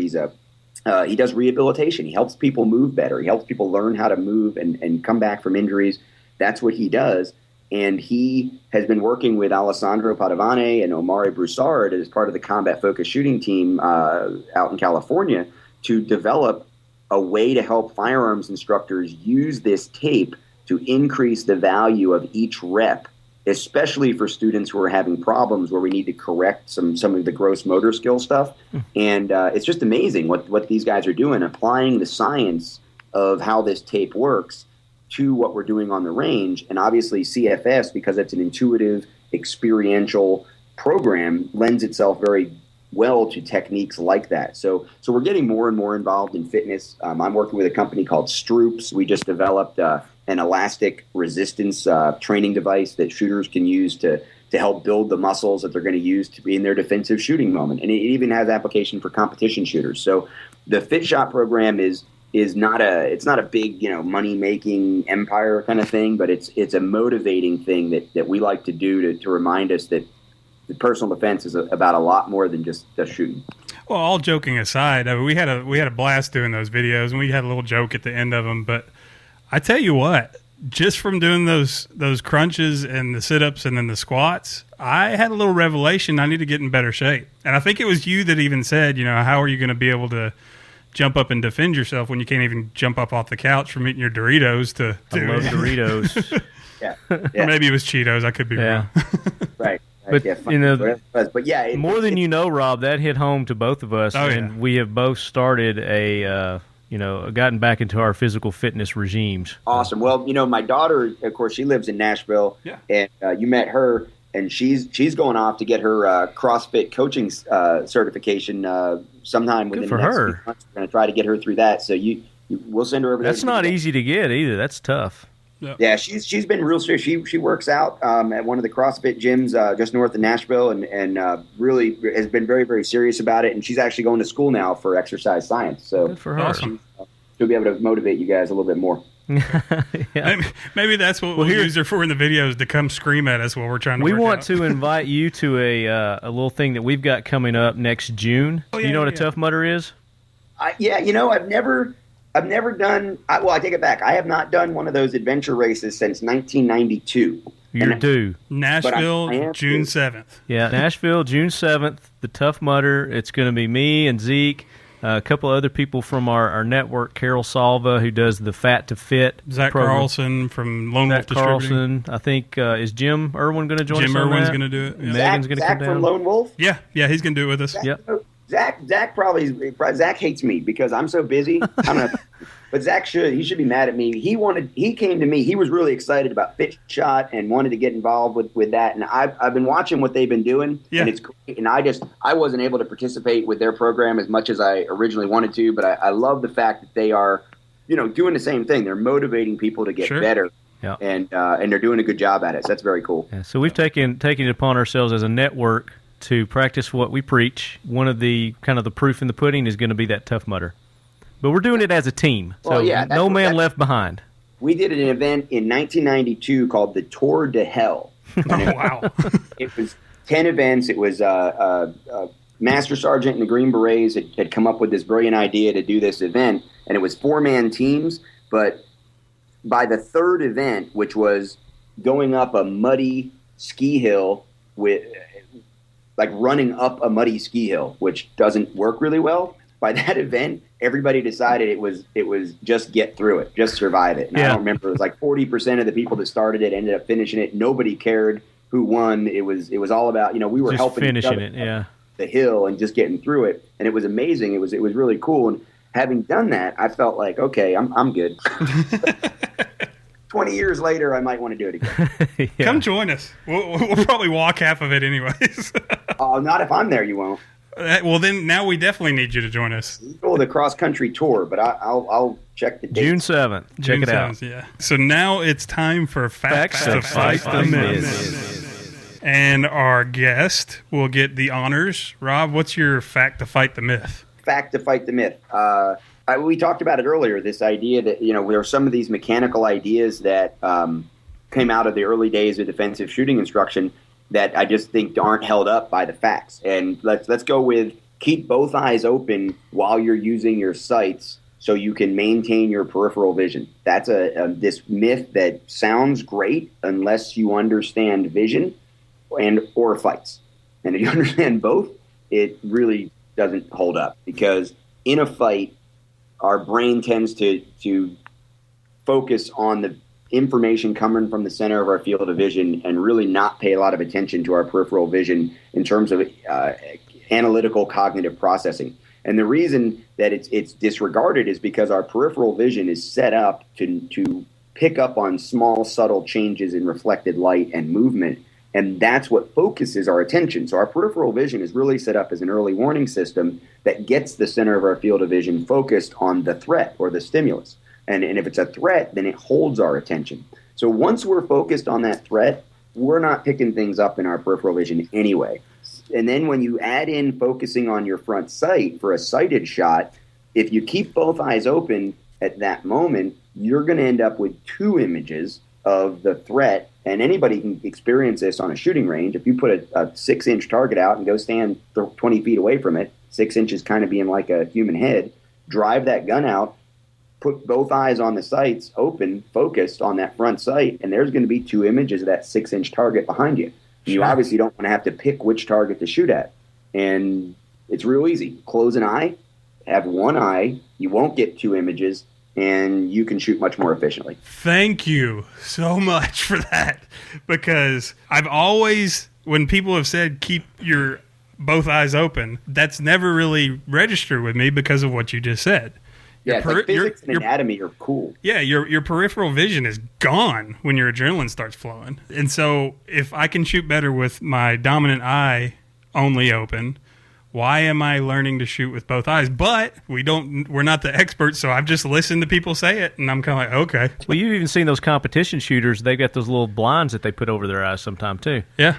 He does rehabilitation. He helps people move better. He helps people learn how to move and come back from injuries. That's what he does. And he has been working with Alessandro Padovani and Omari Broussard as part of the combat focused shooting team out in California to develop a way to help firearms instructors use this tape to increase the value of each rep, especially for students who are having problems where we need to correct some of the gross motor skill stuff. And it's just amazing what these guys are doing, applying the science of how this tape works to what we're doing on the range. And obviously CFS, because it's an intuitive, experiential program, lends itself very well to techniques like that. So we're getting more and more involved in fitness. I'm working with a company called Stroops. We just developed an elastic resistance training device that shooters can use to help build the muscles that they're going to use to be in their defensive shooting moment. And it even has application for competition shooters. So the Fit Shot program is not a big, money making empire kind of thing, but it's a motivating thing that we like to do to remind us that the personal defense is about a lot more than just shooting. Well, all joking aside, I mean, we had a blast doing those videos, and we had a little joke at the end of them. But I tell you what, just from doing those crunches and the sit-ups and then the squats, I had a little revelation. I need to get in better shape. And I think it was you that even said, how are you going to be able to jump up and defend yourself when you can't even jump up off the couch from eating your Doritos to I love Doritos. Yeah. Or maybe it was Cheetos. I could be wrong. Right. But But yeah, more than you know, Rob, that hit home to both of us, and we have both started gotten back into our physical fitness regimes. Awesome. Well, my daughter, of course, she lives in Nashville, and you met her, and she's going off to get her CrossFit coaching certification sometime within the next few months. We're going to try to get her through that. So we'll send her over there. That's not easy to get either. That's tough. Yeah, she's been real serious. She works out at one of the CrossFit gyms just north of Nashville, and really has been very, very serious about it. And she's actually going to school now for exercise science. So good for her. Awesome. She'll be able to motivate you guys a little bit more. Maybe that's what we'll use her for in the videos, to come scream at us while we're trying to work want out. to invite you to a little thing that we've got coming up next June. You know what a Tough Mudder is? I've never done. I take it back. I have not done one of those adventure races since 1992. You're due. Nashville, June 7th. Yeah, Nashville, June 7th. The Tough Mudder. It's going to be me and Zeke. A couple of other people from our network, Carol Salva, who does the Fat to Fit Zach program. Carlson from Lone Wolf Distributing. Carlson. I think, is Jim Irwin going to join us Jim on Irwin's that? going to do it. Yeah. Megan's going to come Zach down. from Lone Wolf? Yeah, he's going to do it with us. Zach hates me because I'm so busy. I don't know. But Zach he should be mad at me. He came to me. He was really excited about Fit Shot and wanted to get involved with that. And I've been watching what they've been doing, and it's great. And I wasn't able to participate with their program as much as I originally wanted to. But I love the fact that they are, doing the same thing. They're motivating people to get better. Yeah. And they're doing a good job at it. So that's very cool. Yeah, so we've taken it upon ourselves as a network to practice what we preach. One of the kind of the proof in the pudding is going to be that Tough Mudder. But we're doing it as a team, so no man left behind. We did an event in 1992 called the Tour de Hell. Wow. It was 10 events. It was Master Sergeant and the Green Berets had come up with this brilliant idea to do this event, and it was 4-man teams. But by the third event, which was going up a muddy ski hill running up a muddy ski hill, which doesn't work really well. By that event, everybody decided it was just get through it, just survive it. And I don't remember, it was like 40% of the people that started it ended up finishing it. Nobody cared who won. It was all about, we were just helping finishing it, the hill and just getting through it. And it was amazing. It was really cool. And having done that, I felt like, okay, I'm good. 20 years later, I might want to do it again. Come join us. We'll probably walk half of it anyways. Not if I'm there, you won't. Well, then now we definitely need you to join us. Go the cross-country tour, but I'll check the date. June 7th. Check it out. Yeah. So now it's time for Facts to Fight the Myth. And our guest will get the honors. Rob, what's your fact to fight the myth? Fact to fight the myth. We talked about it earlier, this idea that, there are some of these mechanical ideas that came out of the early days of defensive shooting instruction that I just think aren't held up by the facts. And let's go with keep both eyes open while you're using your sights so you can maintain your peripheral vision. That's this myth that sounds great unless you understand vision or fights. And if you understand both, it really doesn't hold up, because in a fight, our brain tends to focus on the information coming from the center of our field of vision and really not pay a lot of attention to our peripheral vision in terms of analytical cognitive processing. And the reason that it's disregarded is because our peripheral vision is set up to pick up on small, subtle changes in reflected light and movement. And that's what focuses our attention. So our peripheral vision is really set up as an early warning system that gets the center of our field of vision focused on the threat or the stimulus. And if it's a threat, then it holds our attention. So once we're focused on that threat, we're not picking things up in our peripheral vision anyway. And then when you add in focusing on your front sight for a sighted shot, if you keep both eyes open at that moment, you're going to end up with two images of the threat. And anybody can experience this on a shooting range. If you put a 6-inch target out and go stand 20 feet away from it, 6 inches kind of being like a human head, drive that gun out, put both eyes on the sights open, focused on that front sight, and there's going to be two images of that 6-inch target behind you. Sure. You obviously don't want to have to pick which target to shoot at. And it's real easy. Close an eye, have one eye, you won't get two images, and you can shoot much more efficiently. Thank you so much for that, because I've always, when people have said keep your both eyes open, that's never really registered with me because of what you just said. Yeah, physics and anatomy are cool. Yeah, your peripheral vision is gone when your adrenaline starts flowing. And so if I can shoot better with my dominant eye only open, why am I learning to shoot with both eyes? But we're not the experts, so I've just listened to people say it, and I'm kind of like, okay. Well, you've even seen those competition shooters. They've got those little blinds that they put over their eyes sometime, too. Yeah.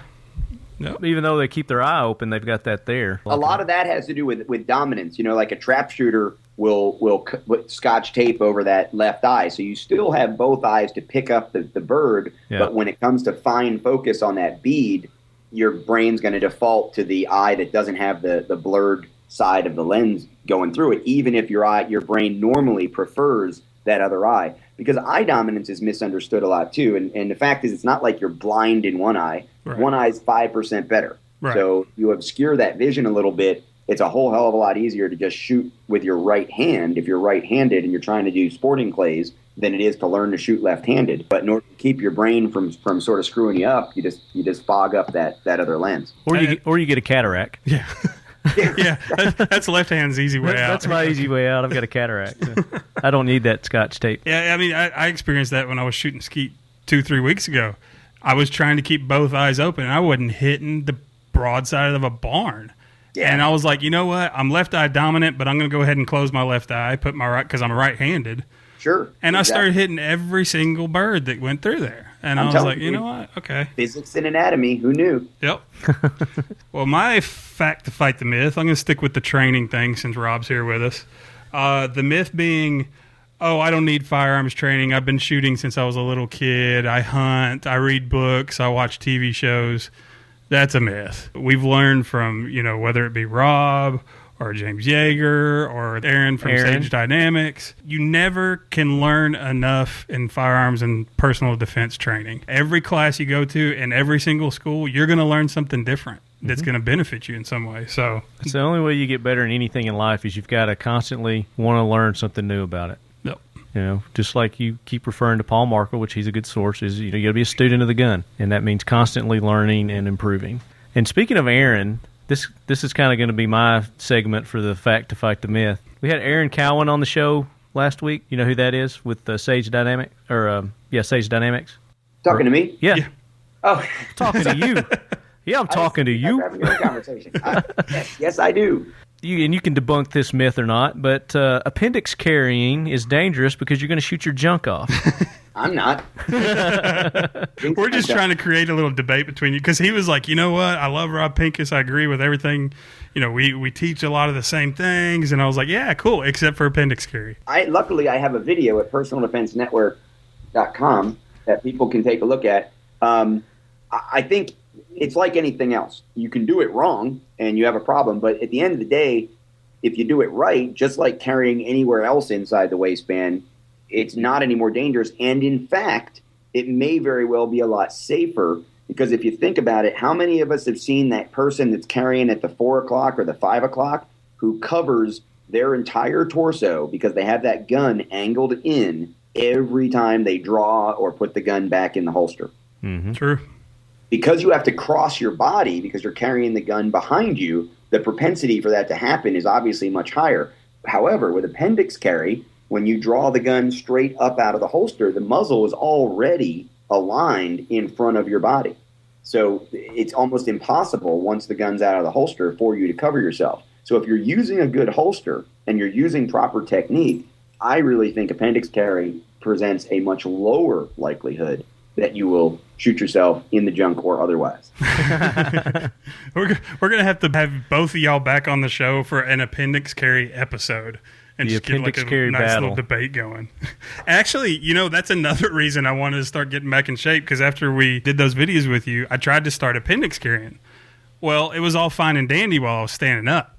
Yep. Even though they keep their eye open, they've got that there. A lot of that has to do with dominance. Like a trap shooter will put scotch tape over that left eye. So you still have both eyes to pick up the bird, but when it comes to fine focus on that bead, your brain's going to default to the eye that doesn't have the blurred side of the lens going through it, even if your brain normally prefers that other eye. Because eye dominance is misunderstood a lot too. And the fact is, it's not like you're blind in one eye. Right. One eye is 5% better. Right. So you obscure that vision a little bit. It's a whole hell of a lot easier to just shoot with your right hand if you're right-handed and you're trying to do sporting clays than it is to learn to shoot left-handed. But in order to keep your brain from sort of screwing you up, you just fog up that other lens. Or you get a cataract. Yeah. Yeah, that's left hand's easy way out. That's my easy way out. I've got a cataract. I don't need that Scotch tape. Yeah, I mean, I experienced that when I was shooting skeet 2-3 weeks ago. I was trying to keep both eyes open, and I wasn't hitting the broadside of a barn. Yeah. And I was like, you know what? I'm left eye dominant, but I'm going to go ahead and close my left eye, put my right, because I'm right-handed. Sure. And I started hitting every single bird that went through there. And I was like, you know what? Okay. Physics and anatomy. Who knew? Yep. Well, my fact to fight the myth, I'm going to stick with the training thing since Rob's here with us. The myth being, I don't need firearms training. I've been shooting since I was a little kid. I hunt. I read books. I watch TV shows. That's a myth. We've learned from, whether it be Rob or James Yeager or Aaron from Sage Dynamics, you never can learn enough in firearms and personal defense training. Every class you go to in every single school, you're going to learn something different that's going to benefit you in some way. So it's the only way you get better in anything in life is you've got to constantly want to learn something new about it. Yep. Just like you keep referring to Paul Markle, which he's a good source, is you got to be a student of the gun, and that means constantly learning and improving. And speaking of Aaron, this is kind of going to be my segment for the fact to fight the myth. We had Aaron Cowan on the show last week. You know who that is with Sage Dynamics? Sage Dynamics. Talking to me? Yeah. Oh, talking to you. Yeah, I'm talking to you. Having a conversation. Yes, I do. You can debunk this myth or not, but appendix carrying is dangerous because you're going to shoot your junk off. I'm not. We're just trying to create a little debate between you because he was like, you know what? I love Rob Pincus. I agree with everything. We teach a lot of the same things. And I was like, yeah, cool, except for appendix carry. Luckily, I have a video at personaldefensenetwork.com that people can take a look at. I think it's like anything else. You can do it wrong and you have a problem. But at the end of the day, if you do it right, just like carrying anywhere else inside the waistband, it's not any more dangerous. And in fact, it may very well be a lot safer because if you think about it, how many of us have seen that person that's carrying at the 4 o'clock or the 5 o'clock who covers their entire torso because they have that gun angled in every time they draw or put the gun back in the holster? Mm-hmm. True. Because you have to cross your body because you're carrying the gun behind you, the propensity for that to happen is obviously much higher. However, with appendix carry, when you draw the gun straight up out of the holster, the muzzle is already aligned in front of your body. So it's almost impossible once the gun's out of the holster for you to cover yourself. So if you're using a good holster and you're using proper technique, I really think appendix carry presents a much lower likelihood that you will shoot yourself in the junk or otherwise. We're going to have both of y'all back on the show for an appendix carry episode. And the just get like a nice battle. Little debate going. Actually, that's another reason I wanted to start getting back in shape because after we did those videos with you, I tried to start appendix carrying. Well, it was all fine and dandy while I was standing up.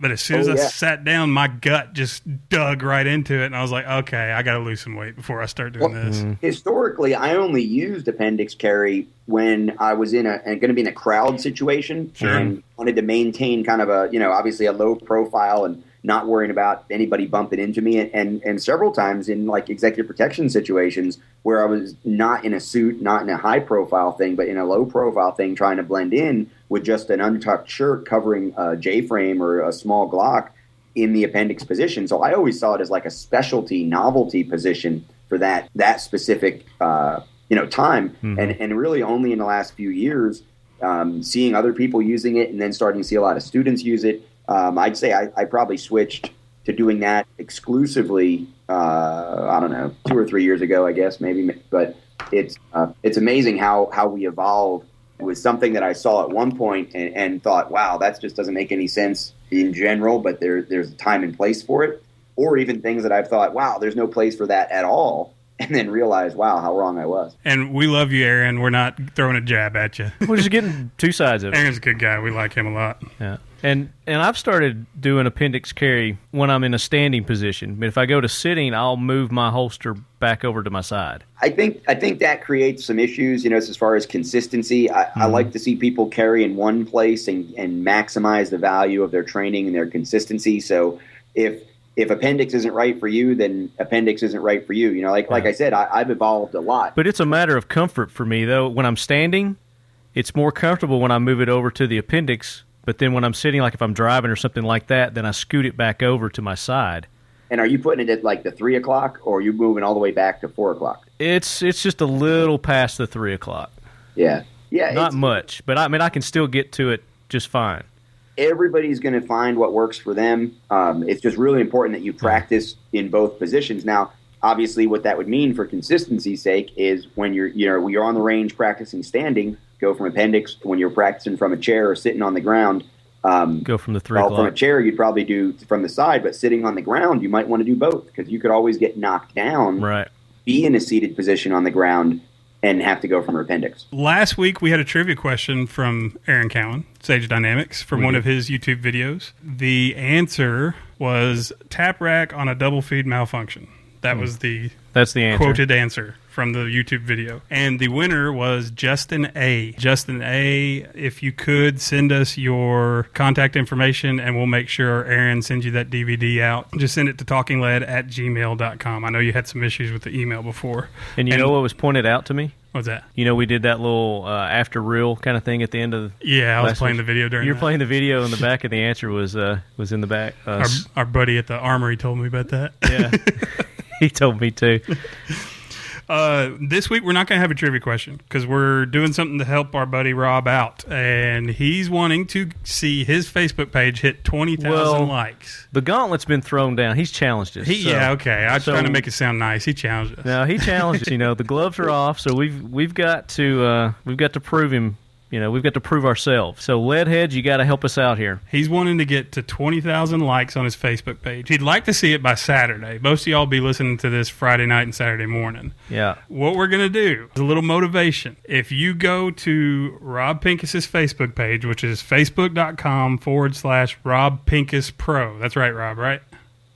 But as soon as I sat down, my gut just dug right into it. And I was like, okay, I got to lose some weight before I start doing this. Historically, I only used appendix carry when I was going to be in a crowd situation and wanted to maintain kind of obviously a low profile and not worrying about anybody bumping into me. And several times in like executive protection situations where I was not in a suit, not in a high profile thing, but in a low profile thing, trying to blend in with just an untucked shirt covering a J-frame or a small Glock in the appendix position. So I always saw it as like a specialty novelty position for that specific, time. Mm-hmm. And really only in the last few years, seeing other people using it and then starting to see a lot of students use it. I'd say I probably switched to doing that exclusively, 2 or 3 years ago, I guess, maybe. But it's amazing how we evolve. It was something that I saw at one point and thought, wow, that just doesn't make any sense in general, but there's a time and place for it. Or even things that I've thought, wow, there's no place for that at all. And then realize, wow, how wrong I was. And we love you, Aaron. We're not throwing a jab at you. We're just getting two sides of it. Aaron's a good guy. We like him a lot. Yeah. And I've started doing appendix carry when I'm in a standing position. But if I go to sitting, I'll move my holster back over to my side. I think that creates some issues, as far as consistency. I like to see people carry in one place and maximize the value of their training and their consistency. So if appendix isn't right for you, then appendix isn't right for you. Like I said, I've evolved a lot. But it's a matter of comfort for me, though. When I'm standing, it's more comfortable when I move it over to the appendix. But then when I'm sitting, like if I'm driving or something like that, then I scoot it back over to my side. And are you putting it at like the 3 o'clock, or are you moving all the way back to 4 o'clock? It's just a little past the 3 o'clock. Yeah. Not much, but I can still get to it just fine. Everybody's going to find what works for them. It's just really important that you practice in both positions. Now, obviously, what that would mean for consistency's sake is when you're on the range practicing standing, go from appendix. When you're practicing from a chair or sitting on the ground, go from the 3 o'clock. From a chair, you'd probably do from the side, but sitting on the ground, you might want to do both because you could always get knocked down, right? Be in a seated position on the ground, and have to go from her appendix. Last week, we had a trivia question from Aaron Cowan, Sage Dynamics, from one of his YouTube videos. The answer was tap rack on a double feed malfunction. That's the answer. Quoted answer from the YouTube video. And the winner was Justin A. Justin A., if you could send us your contact information and we'll make sure Aaron sends you that DVD out. Just send it to talkingled@gmail.com. I know you had some issues with the email before. And you know what was pointed out to me? What's that? We did that little after reel kind of thing at the end of I was playing the video during You're playing the video in the back, and the answer was in the back. Our buddy at the Armory told me about that. Yeah. He told me too. This week, we're not going to have a trivia question because we're doing something to help our buddy Rob out. And he's wanting to see his Facebook page hit 20,000 likes. The gauntlet's been thrown down. He's challenged us. Yeah, okay. I was trying to make it sound nice. He challenged us. No, he challenged us. The gloves are off, so we've got to prove him. We've got to prove ourselves. So, Leadheads, you got to help us out here. He's wanting to get to 20,000 likes on his Facebook page. He'd like to see it by Saturday. Most of y'all be listening to this Friday night and Saturday morning. Yeah. What we're going to do is a little motivation. If you go to Rob Pincus's Facebook page, which is facebook.com/Rob Pincus Pro. That's right, Rob, right?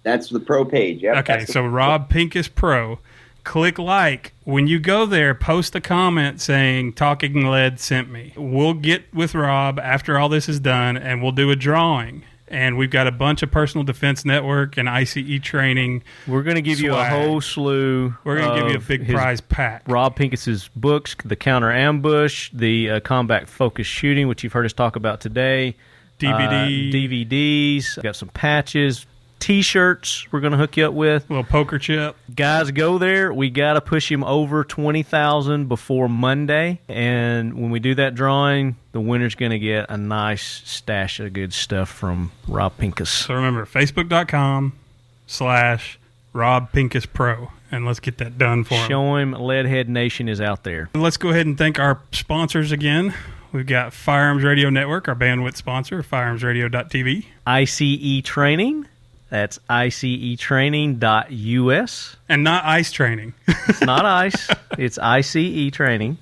That's the pro page. Yep. Okay, so Rob Pincus Pro. Click like. When you go there, post a comment saying Talking Lead sent me. We'll get with Rob after all this is done, and we'll do a drawing. And we've got a bunch of Personal Defense Network and ICE training. We're going to give you a whole slew. We're going to give you a big prize pack. Rob Pincus's books, The Counter Ambush, the Combat Focused Shooting, which you've heard us talk about today. DVDs. Got some patches. T-shirts we're going to hook you up with. A little poker chip. Guys, go there. We got to push him over 20,000 before Monday. And when we do that drawing, the winner's going to get a nice stash of good stuff from Rob Pincus. So remember, facebook.com/Rob Pincus Pro. And let's get that done for him. Show him Leadhead Nation is out there. Let's go ahead and thank our sponsors again. We've got Firearms Radio Network, our bandwidth sponsor, firearmsradio.tv. ICE Training. That's ICEtraining.us. And not ICE training. It's not ICE. It's ICE Training.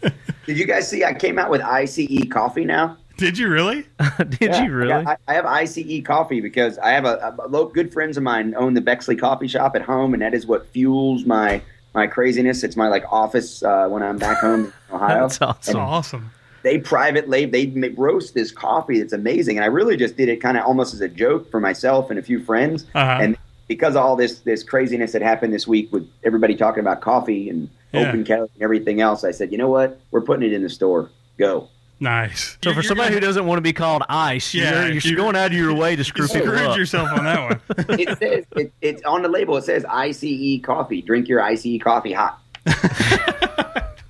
Did you guys see I came out with ICE coffee now? Did you really? Did you really? I have ICE coffee because I have a good friends of mine own the Bexley Coffee Shop at home, and that is what fuels my craziness. It's my office when I'm back home in Ohio. That's awesome. Awesome. They private label, they roast this coffee that's amazing. And I really just did it kind of almost as a joke for myself and a few friends. Uh-huh. And because of all this craziness that happened this week with everybody talking about coffee and open carry and everything else, I said, you know what? We're putting it in the store. Go. Nice. So for somebody who doesn't want to be called ICE, you're going out of your way to screw people up. You screwed yourself on that one. It says, it's on the label. It says ICE coffee. Drink your ICE coffee hot.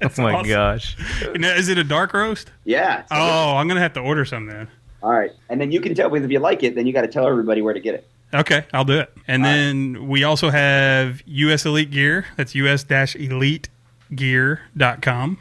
Oh my gosh. Is it a dark roast? Yeah. I'm going to have to order some then. All right. And then you can tell if you like it, then you got to tell everybody where to get it. Okay, I'll do it. And then we also have US Elite Gear. That's us-elitegear.com.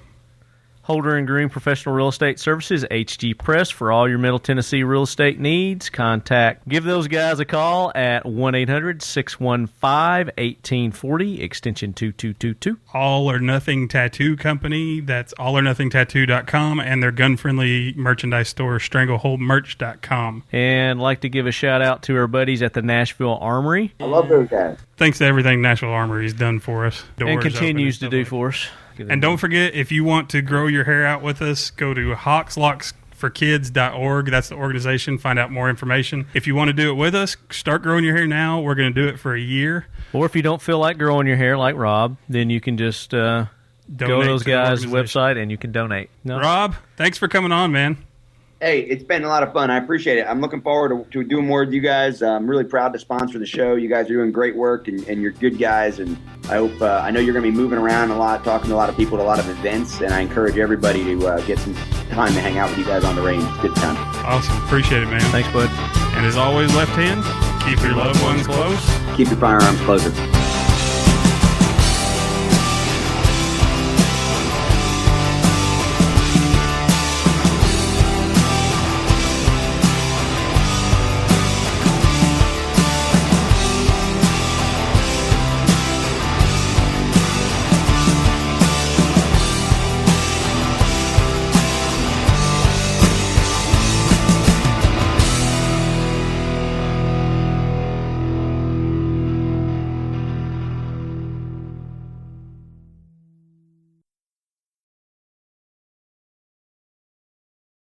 Holder and Green Professional Real Estate Services, HG Press, for all your Middle Tennessee real estate needs. Give those guys a call at 1-800-615-1840, extension 2222. All or Nothing Tattoo Company, that's allornothingtattoo.com, and their gun-friendly merchandise store, strangleholdmerch.com. And I'd like to give a shout-out to our buddies at the Nashville Armory. I love those guys. Thanks to everything Nashville Armory's done for us. And continues to do for us. And don't forget, if you want to grow your hair out with us, go to hoxlocksforkids.org. That's the organization. Find out more information. If you want to do it with us, start growing your hair now. We're going to do it for a year. Or if you don't feel like growing your hair like Rob, then you can just go to those guys' website and you can donate. No? Rob, thanks for coming on, man. Hey, it's been a lot of fun. I appreciate it. I'm looking forward to doing more with you guys. I'm really proud to sponsor the show. You guys are doing great work, and you're good guys. And I hope I know you're going to be moving around a lot, talking to a lot of people at a lot of events. And I encourage everybody to get some time to hang out with you guys on the range. It's a good time. Awesome. Appreciate it, man. Thanks, bud. And as always, left hand, keep your loved ones close. Keep your firearms closer.